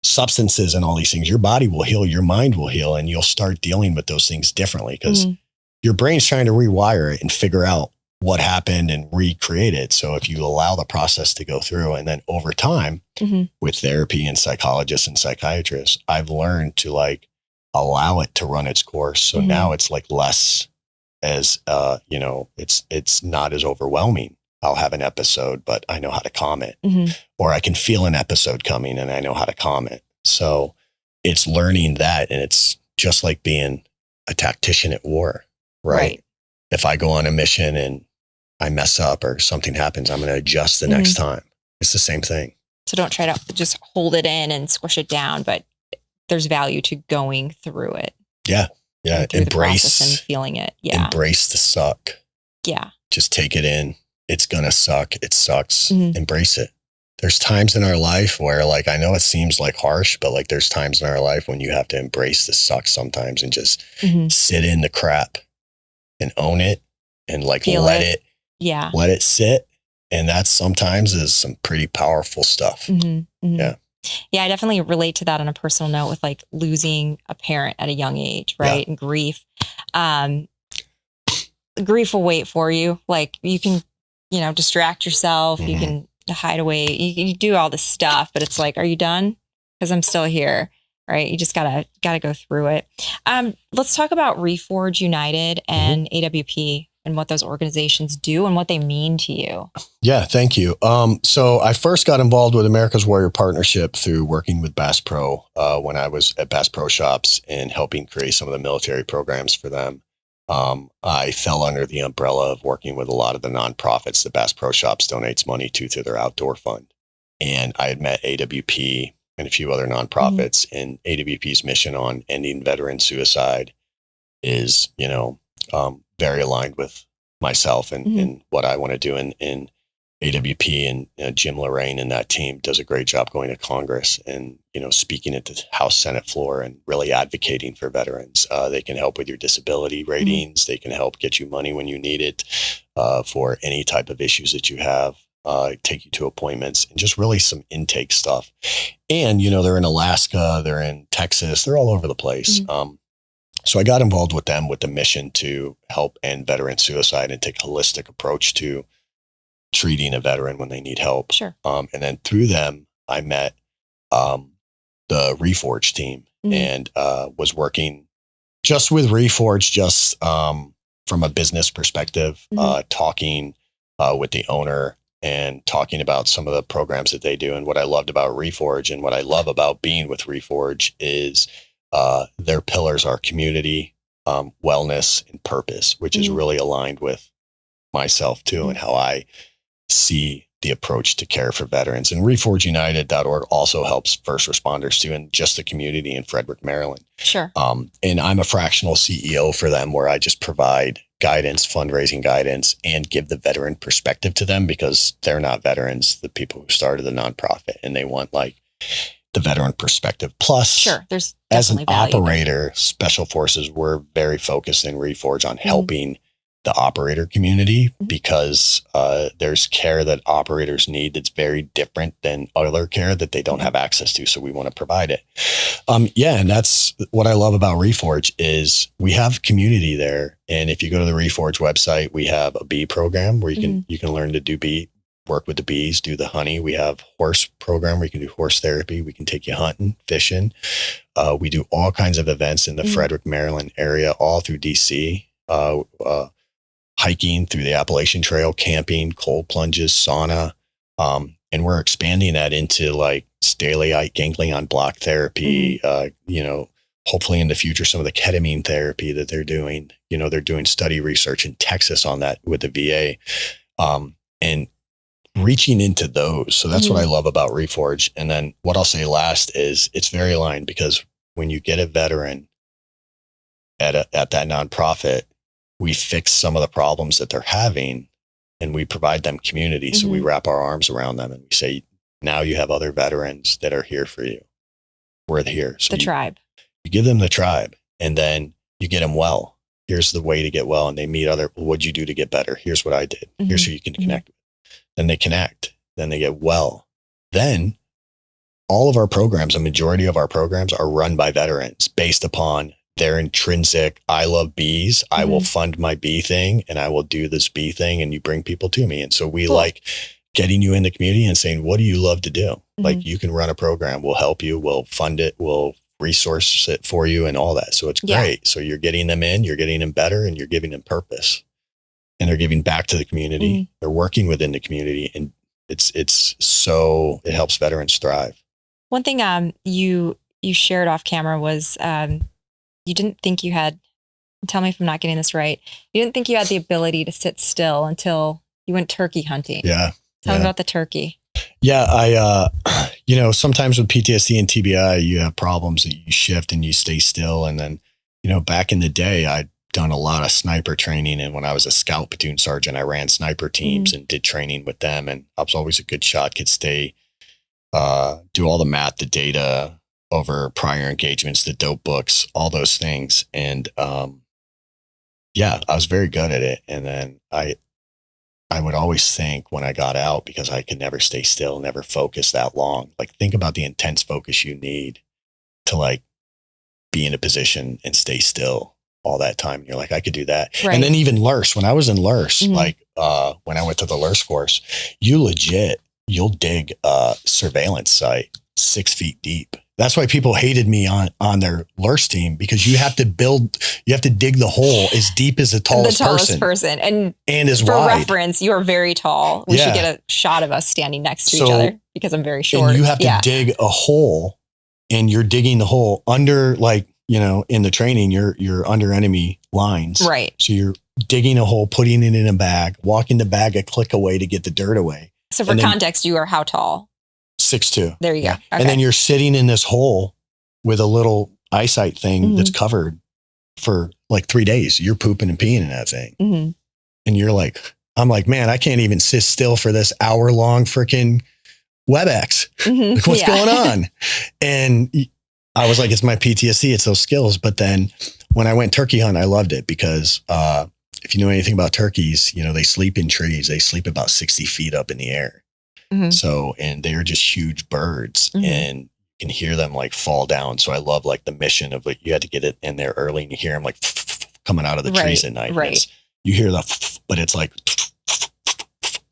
substances and all these things, your body will heal, your mind will heal, and you'll start dealing with those things differently because your brain's trying to rewire it and figure out what happened and recreate it. So if you allow the process to go through, and then over time with therapy and psychologists and psychiatrists, I've learned to like allow it to run its course. So now it's like less as, you know, it's not as overwhelming. I'll have an episode, but I know how to calm it, or I can feel an episode coming and I know how to calm it. So it's learning that. And it's just like being a tactician at war, right? If I go on a mission and I mess up or something happens, I'm going to adjust the next time. It's the same thing. So don't try to just hold it in and squish it down, but there's value to going through it. Yeah. Through the process and feeling it. Yeah. Embrace the suck. Yeah. Just take it in. It's going to suck. It sucks. Embrace it. There's times in our life where like, I know it seems like harsh, but like there's times in our life when you have to embrace the suck sometimes and just sit in the crap and own it and like let it sit. And that sometimes is some pretty powerful stuff. Yeah. Yeah. I definitely relate to that on a personal note with like losing a parent at a young age, right? And grief. Grief will wait for you. Like you can, you know, distract yourself. You can hide away. You do all this stuff, but it's like, are you done? Because I'm still here. right? You just gotta go through it. Let's talk about Reforge United and AWP and what those organizations do and what they mean to you. Yeah, thank you. So I first got involved with America's Warrior Partnership through working with Bass Pro when I was at Bass Pro Shops and helping create some of the military programs for them. I fell under the umbrella of working with a lot of the nonprofits that Bass Pro Shops donates money to through their outdoor fund. And I had met AWP and a few other nonprofits, and AWP's mission on ending veteran suicide is, very aligned with myself and what I want to do in AWP. And Jim Lorraine and that team does a great job going to Congress and, speaking at the House Senate floor and really advocating for veterans. They can help with your disability ratings. They can help get you money when you need it for any type of issues that you have. Take you to appointments and just really some intake stuff. And, they're in Alaska, they're in Texas, they're all over the place. So I got involved with them with the mission to help end veteran suicide and take a holistic approach to treating a veteran when they need help. Sure. And then through them, I met the Reforge team and was working just with Reforge, just from a business perspective, talking with the owner and talking about some of the programs that they do. And what I loved about Reforge and what I love about being with Reforge is their pillars are community, wellness, and purpose, which is really aligned with myself too, and how I see the approach to care for veterans. And ReforgeUnited.org also helps first responders too, and just the community in Frederick, Maryland. Sure. And I'm a fractional CEO for them, where I just provide guidance, fundraising guidance, and give the veteran perspective to them, because they're not veterans, the people who started the nonprofit, and they want like the veteran perspective. Plus, sure, there's as an value operator, Special Forces, we're very focused in Reforge on helping the operator community, because there's care that operators need that's very different than other care that they don't have access to. So we want to provide it. And that's what I love about Reforge is we have community there. And if you go to the Reforge website, we have a bee program where you can learn to do bee, work with the bees, do the honey. We have horse program where you can do horse therapy. We can take you hunting, fishing. We do all kinds of events in the Frederick, Maryland area, all through DC, hiking through the Appalachian Trail, camping, cold plunges, sauna. And we're expanding that into like stellate ganglion block therapy, hopefully in the future, some of the ketamine therapy that they're doing. They're doing study research in Texas on that with the VA. And reaching into those. So that's what I love about Reforge. And then what I'll say last is it's very aligned, because when you get a veteran at that nonprofit, we fix some of the problems that they're having and we provide them community. So we wrap our arms around them and we say, now you have other veterans that are here for you. We're here. So the tribe. You give them the tribe, and then you get them well. Here's the way to get well. And they meet what'd you do to get better? Here's what I did. Here's who you can connect with. Then they connect, then they get well. Then all of our programs, a majority of our programs are run by veterans based upon their intrinsic, I love bees. I will fund my bee thing and I will do this bee thing, and you bring people to me. And so we like getting you in the community and saying, what do you love to do? Like, you can run a program. We'll help you. We'll fund it. We'll resource it for you and all that. So it's great. So you're getting them in, you're getting them better, and you're giving them purpose. And they're giving back to the community. They're working within the community, and it helps veterans thrive. One thing you shared off camera was you didn't think you had, tell me if I'm not getting this right, you didn't think you had the ability to sit still until you went turkey hunting. Yeah. Tell me about the turkey. Yeah, I sometimes with PTSD and TBI, you have problems that you shift and you stay still. And then, back in the day, I'd done a lot of sniper training. And when I was a scout platoon sergeant, I ran sniper teams and did training with them. And I was always a good shot, could stay, do all the math, the data over prior engagements, the dope books, all those things. And I was very good at it. And then I would always think when I got out, because I could never stay still, never focus that long. Like, think about the intense focus you need to like be in a position and stay still all that time. And you're like, I could do that. Right. And then even LURS, when I was in LURS, like when I went to the LURS course, you'll dig a surveillance site 6 feet deep That's why people hated me on their LURS team, because you have to dig the hole as deep as the tallest person. And as for wide. reference, you are very tall. We should get a shot of us standing next to each other because I'm very short. And you have to dig a hole, and you're digging the hole under, like, you know, in the training, you're under enemy lines. Right. So you're digging a hole, putting it in a bag, walking the bag a click away to get the dirt away. So for context, you are how tall? 6'2". There you go. Okay. And then you're sitting in this hole with a little eyesight thing that's covered for like 3 days. You're pooping and peeing in that thing. Mm-hmm. And you're like, I'm like, man, I can't even sit still for this hour-long freaking WebEx. Mm-hmm. Like, what's going on? And I was like, it's my PTSD. It's those skills. But then when I went turkey hunt, I loved it because if you know anything about turkeys, you know, they sleep in trees. They sleep about 60 feet up in the air. Mm-hmm. So, and they're just huge birds and you can hear them like fall down. So I love like the mission of like, you had to get it in there early and you hear them like coming out of the trees at night. Right. You hear that, but it's like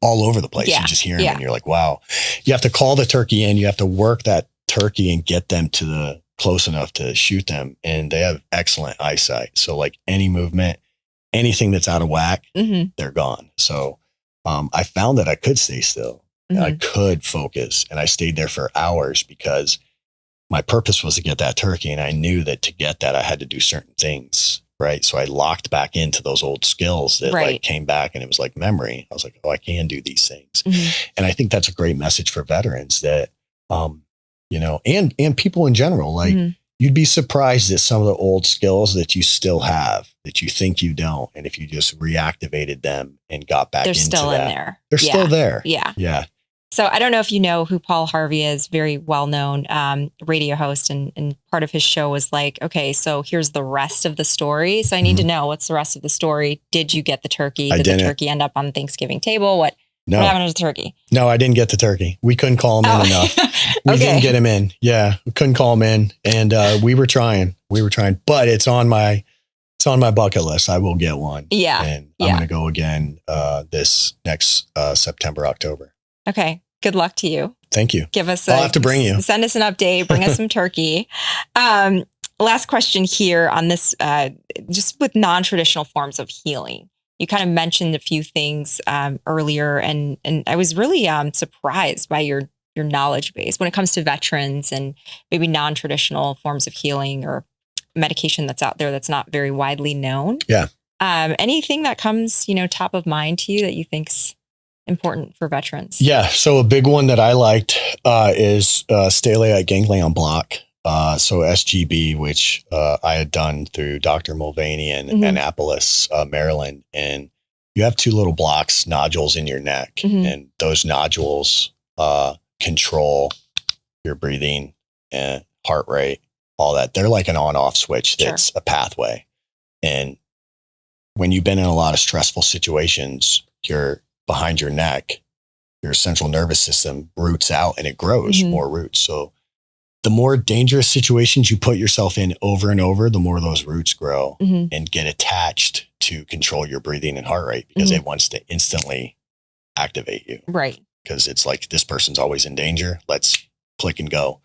all over the place. Yeah. You just hear them and you're like, wow. You have to call the turkey in. You have to work that turkey and get them to the close enough to shoot them. And they have excellent eyesight. So like any movement, anything that's out of whack, they're gone. So I found that I could stay still. I could focus, and I stayed there for hours because my purpose was to get that turkey. And I knew that to get that, I had to do certain things. Right. So I locked back into those old skills that like came back, and it was like memory. I was like, oh, I can do these things. And I think that's a great message for veterans that, you know, and people in general, like you'd be surprised at some of the old skills that you still have that you think you don't. And if you just reactivated them and got back into still that, in there. They're still there. Yeah. Yeah. So I don't know if you know who Paul Harvey is, very well-known radio host. And part of his show was like, okay, so here's the rest of the story. So I need to know, what's the rest of the story? Did you get the turkey? Did the turkey end up on the Thanksgiving table? What happened to the turkey? No, I didn't get the turkey. We couldn't call him in enough. We didn't get him in. Yeah. We couldn't call him in. And we were trying, but it's on my bucket list. I will get one. Yeah. And I'm going to go again this next September, October. Okay. Good luck to you. Thank you. I'll have to bring you. Send us an update. Bring us some turkey. Last question here on this, just with non-traditional forms of healing. You kind of mentioned a few things earlier, and I was really surprised by your knowledge base when it comes to veterans and maybe non-traditional forms of healing or medication that's out there that's not very widely known. Yeah. Anything that comes, top of mind to you that you think's important for veterans? Yeah. So a big one that I liked is stellate ganglion block. So SGB, which I had done through Dr. Mulvaney in Annapolis, Maryland. And you have two little blocks, nodules in your neck. And those nodules control your breathing and heart rate, all that. They're like an on-off switch that's a pathway. And when you've been in a lot of stressful situations, you're behind your neck, your central nervous system roots out and it grows more roots. So the more dangerous situations you put yourself in over and over, the more those roots grow and get attached to control your breathing and heart rate because it wants to instantly activate you. Right. Because it's like, this person's always in danger. Let's click and go.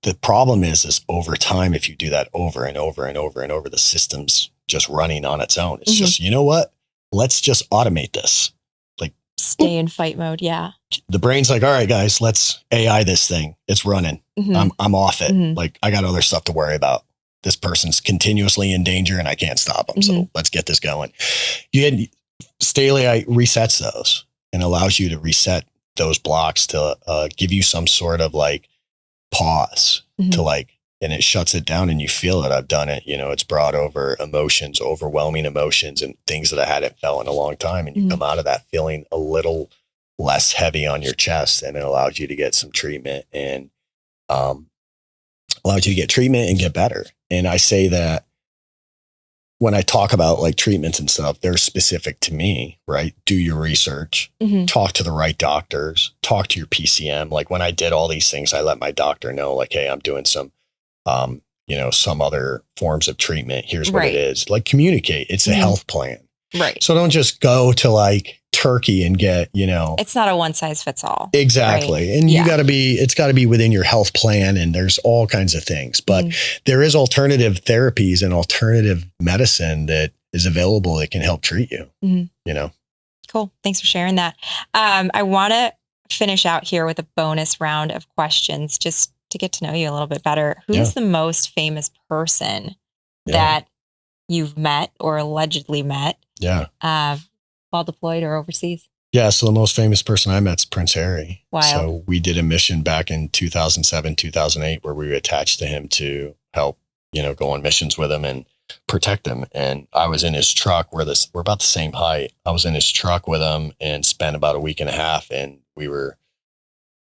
The problem is over time, if you do that over and over and over and over, the system's just running on its own. It's just, you know what? Let's just automate this. Like, stay in fight mode. Yeah. The brain's like, all right, guys, let's AI this thing. It's running. I'm off it. Like, I got other stuff to worry about. This person's continuously in danger and I can't stop them. So let's get this going. Stellate resets those and allows you to reset those blocks to give you some sort of like pause to like, and it shuts it down and you feel it. I've done it. It's brought over emotions, overwhelming emotions and things that I hadn't felt in a long time. And you come out of that feeling a little less heavy on your chest, and it allows you to get some treatment and allows you to get treatment and get better. And I say that when I talk about like treatments and stuff, they're specific to me, right? Do your research, talk to the right doctors, talk to your PCM. Like when I did all these things, I let my doctor know like, hey, I'm doing some, some other forms of treatment. Here's what it is. Like communicate. It's a health plan. Right. So don't just go to like turkey and get, it's not a one size fits all. Exactly. Right? And it's got to be within your health plan, and there's all kinds of things, but there is alternative therapies and alternative medicine that is available that can help treat you, Cool. Thanks for sharing that. I want to finish out here with a bonus round of questions just to get to know you a little bit better. Who's the most famous person that you've met or allegedly met? While deployed or overseas? Yeah. So the most famous person I met is Prince Harry. Wow. So we did a mission back in 2007, 2008, where we were attached to him to help, go on missions with him and protect him. And I was in his truck. We're about the same height. I was in his truck with him and spent about a week and a half. And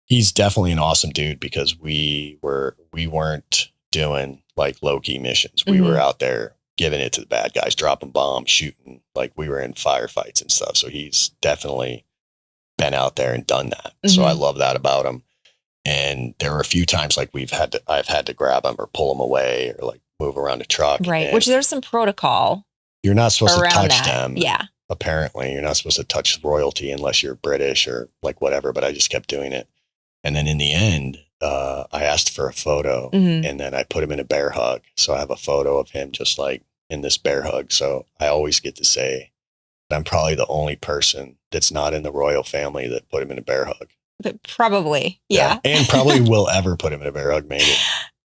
he's definitely an awesome dude, because we weren't doing like low-key missions. We were out there giving it to the bad guys, dropping bombs, shooting, like we were in firefights and stuff. So he's definitely been out there and done that. So I love that about him. And there were a few times like I've had to grab him or pull him away or like move around the truck. Right. Which there's some protocol. You're not supposed to touch that. them. Yeah. Apparently you're not supposed to touch royalty unless you're British or like whatever, but I just kept doing it. And then in the end, I asked for a photo and then I put him in a bear hug. So I have a photo of him just like in this bear hug. So I always get to say that I'm probably the only person that's not in the royal family that put him in a bear hug. But probably. Yeah. And probably will ever put him in a bear hug, maybe.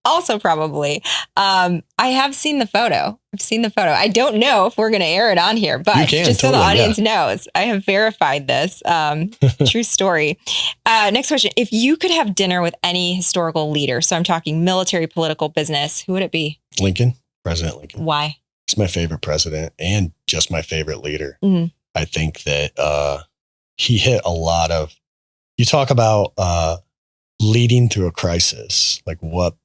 Also probably. I have seen the photo. I've seen the photo. I don't know if we're going to air it on here, but just so the audience knows, I have verified this. True story. Next question. If you could have dinner with any historical leader, so I'm talking military, political, business, who would it be? Lincoln, President Lincoln. Why? He's my favorite president and just my favorite leader. I think that he hit a lot of, you talk about leading through a crisis, like what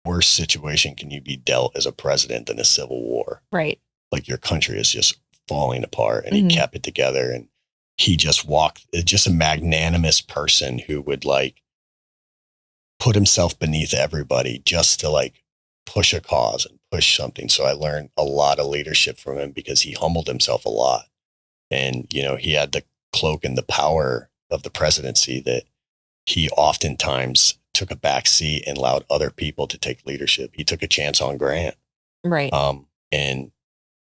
worse situation can you be dealt as a president than a civil war? Right. Like your country is just falling apart, and he kept it together, and he just just a magnanimous person who would like put himself beneath everybody just to like push a cause and push something. So I learned a lot of leadership from him because he humbled himself a lot. And, he had the cloak and the power of the presidency that he oftentimes took a back seat and allowed other people to take leadership. He took a chance on Grant. Right. And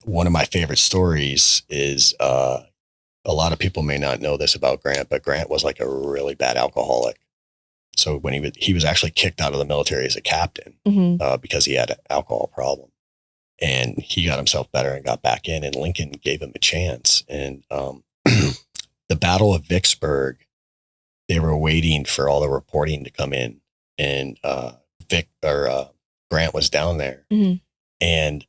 one of my favorite stories is a lot of people may not know this about Grant, but Grant was like a really bad alcoholic. So when he was actually kicked out of the military as a captain because he had an alcohol problem, and he got himself better and got back in, and Lincoln gave him a chance. And the Battle of Vicksburg, they were waiting for all the reporting to come in, and Grant was down there, and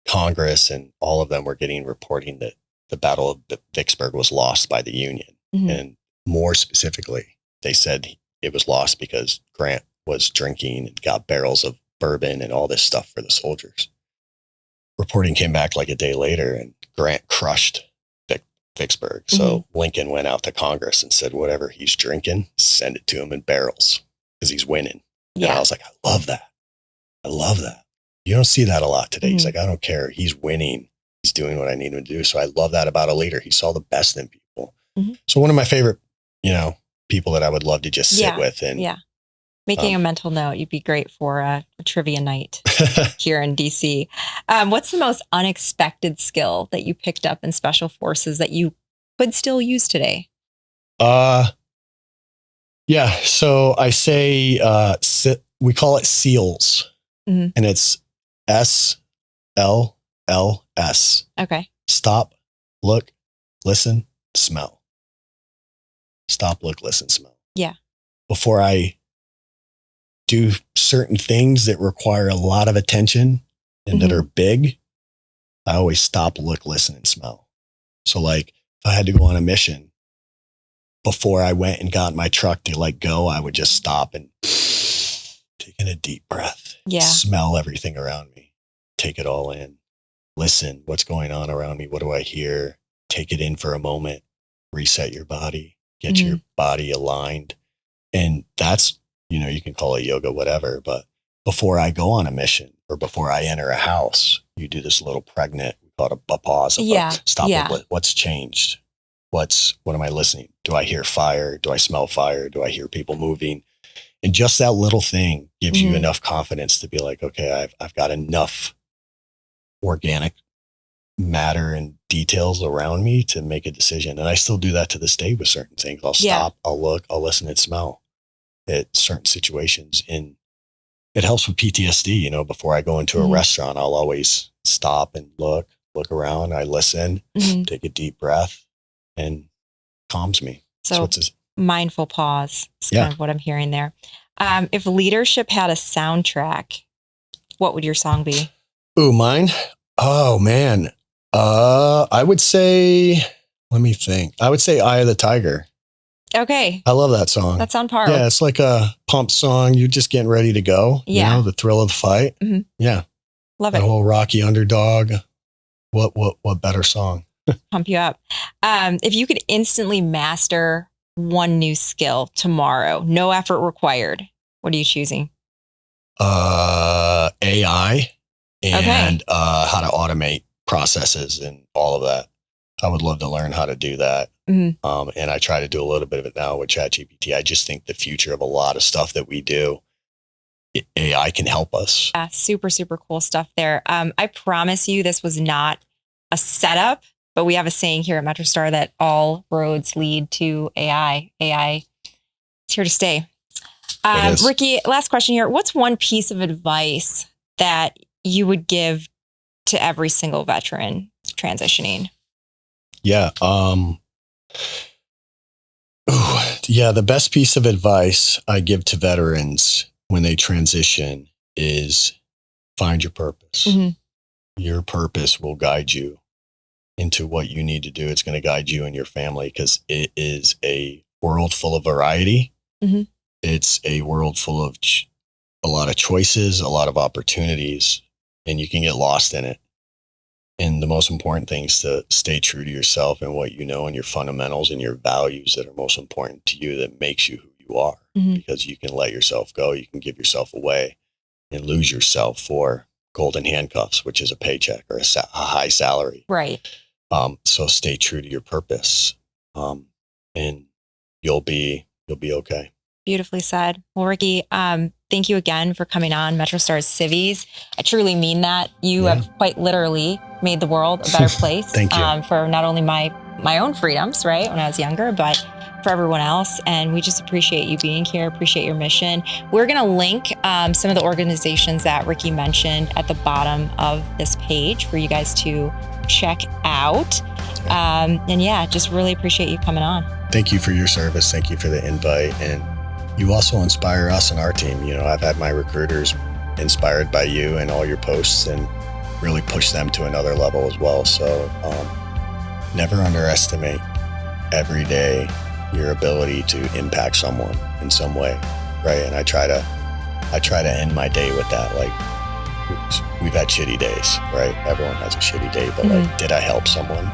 Congress and all of them were getting reporting that the Battle of Vicksburg was lost by the Union. And more specifically, they said it was lost because Grant was drinking and got barrels of bourbon and all this stuff for the soldiers. Reporting came back like a day later, and Grant crushed Vicksburg. So Lincoln went out to Congress and said, whatever he's drinking, send it to him in barrels because he's winning. Yeah. And I was like, I love that. I love that. You don't see that a lot today. He's like, I don't care. He's winning. He's doing what I need him to do. So I love that about a leader. He saw the best in people. So one of my favorite, people that I would love to just sit with. And making a mental note, you'd be great for a trivia night here in DC. What's the most unexpected skill that you picked up in Special Forces that you could still use today? So I say, we call it SEALs, and it's SLLS. Okay. Stop, look, listen, smell. Stop, look, listen, smell. Yeah. Before I do certain things that require a lot of attention and that are big, I always stop, look, listen, and smell. So like if I had to go on a mission, before I went and got in my truck to like go, I would just stop and take in a deep breath, smell everything around me, take it all in, listen, what's going on around me? What do I hear? Take it in for a moment, reset your body, get your body aligned. And that's, you can call it yoga, whatever. But before I go on a mission or before I enter a house, you do this little pregnant, we call it a pause. Stop. What's changed? What am I listening? Do I hear fire? Do I smell fire? Do I hear people moving? And just that little thing gives you enough confidence to be like, okay, I've got enough organic matter and details around me to make a decision. And I still do that to this day with certain things. I'll stop, I'll look, I'll listen and smell at certain situations. And it helps with PTSD. You know, before I go into a restaurant, I'll always stop and look around. I listen, take a deep breath, and calms me. So mindful pause is kind of what I'm hearing there. If leadership had a soundtrack, what would your song be? Ooh, mine? Oh, man. I would say, let me think. I would say Eye of the Tiger. Okay. I love that song. That's on par. Yeah, it's like a pump song. You're just getting ready to go. Yeah. You know, the thrill of the fight. Yeah. Love the it. whole Rocky underdog. What better song? Pump you up. If you could instantly master one new skill tomorrow, no effort required, what are you choosing? AI and how to automate processes and all of that. I would love to learn how to do that. And I try to do a little bit of it now with ChatGPT. I just think the future of a lot of stuff that we do, AI can help us. Yeah, super, super cool stuff there. I promise you this was not a setup, but we have a saying here at MetroStar that all roads lead to AI. AI is here to stay. Ricky, last question here. What's one piece of advice that you would give to every single veteran transitioning? Yeah. The best piece of advice I give to veterans when they transition is find your purpose. Your purpose will guide you into what you need to do. It's going to guide you and your family because it is a world full of variety. It's a world full of a lot of choices, a lot of opportunities, and you can get lost in it. And the most important thing is to stay true to yourself and what you know and your fundamentals and your values that are most important to you that makes you who you are. Because you can let yourself go, you can give yourself away and lose yourself for golden handcuffs, which is a paycheck or a high salary. Right. So stay true to your purpose, and you'll be okay. Beautifully said. Well, Ricky, thank you again for coming on MetroStar's Civvies. I truly mean that. You have quite literally made the world a better place. Thank you. For not only my own freedoms, right, when I was younger, but for everyone else. And we just appreciate you being here, appreciate your mission. We're going to link some of the organizations that Ricky mentioned at the bottom of this page for you guys to check out. Just really appreciate you coming on. Thank you for your service. Thank you for the invite. And you also inspire us and our team. You know, I've had my recruiters inspired by you and all your posts and really push them to another level as well. So never underestimate every day your ability to impact someone in some way, right? And I try to end my day with that. Like, we've had shitty days, right? Everyone has a shitty day, but like, did I help someone?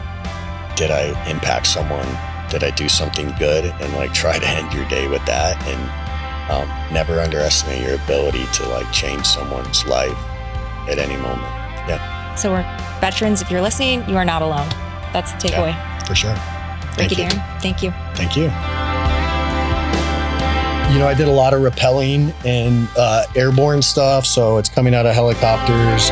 Did I impact someone? Did I do something good? And like, try to end your day with that. And never underestimate your ability to like change someone's life at any moment. Yeah. So we're veterans. If you're listening, you are not alone. That's the takeaway. Yeah, for sure. Thank you, Darren. Thank you. Thank you. You know, I did a lot of rappelling and airborne stuff. So it's coming out of helicopters.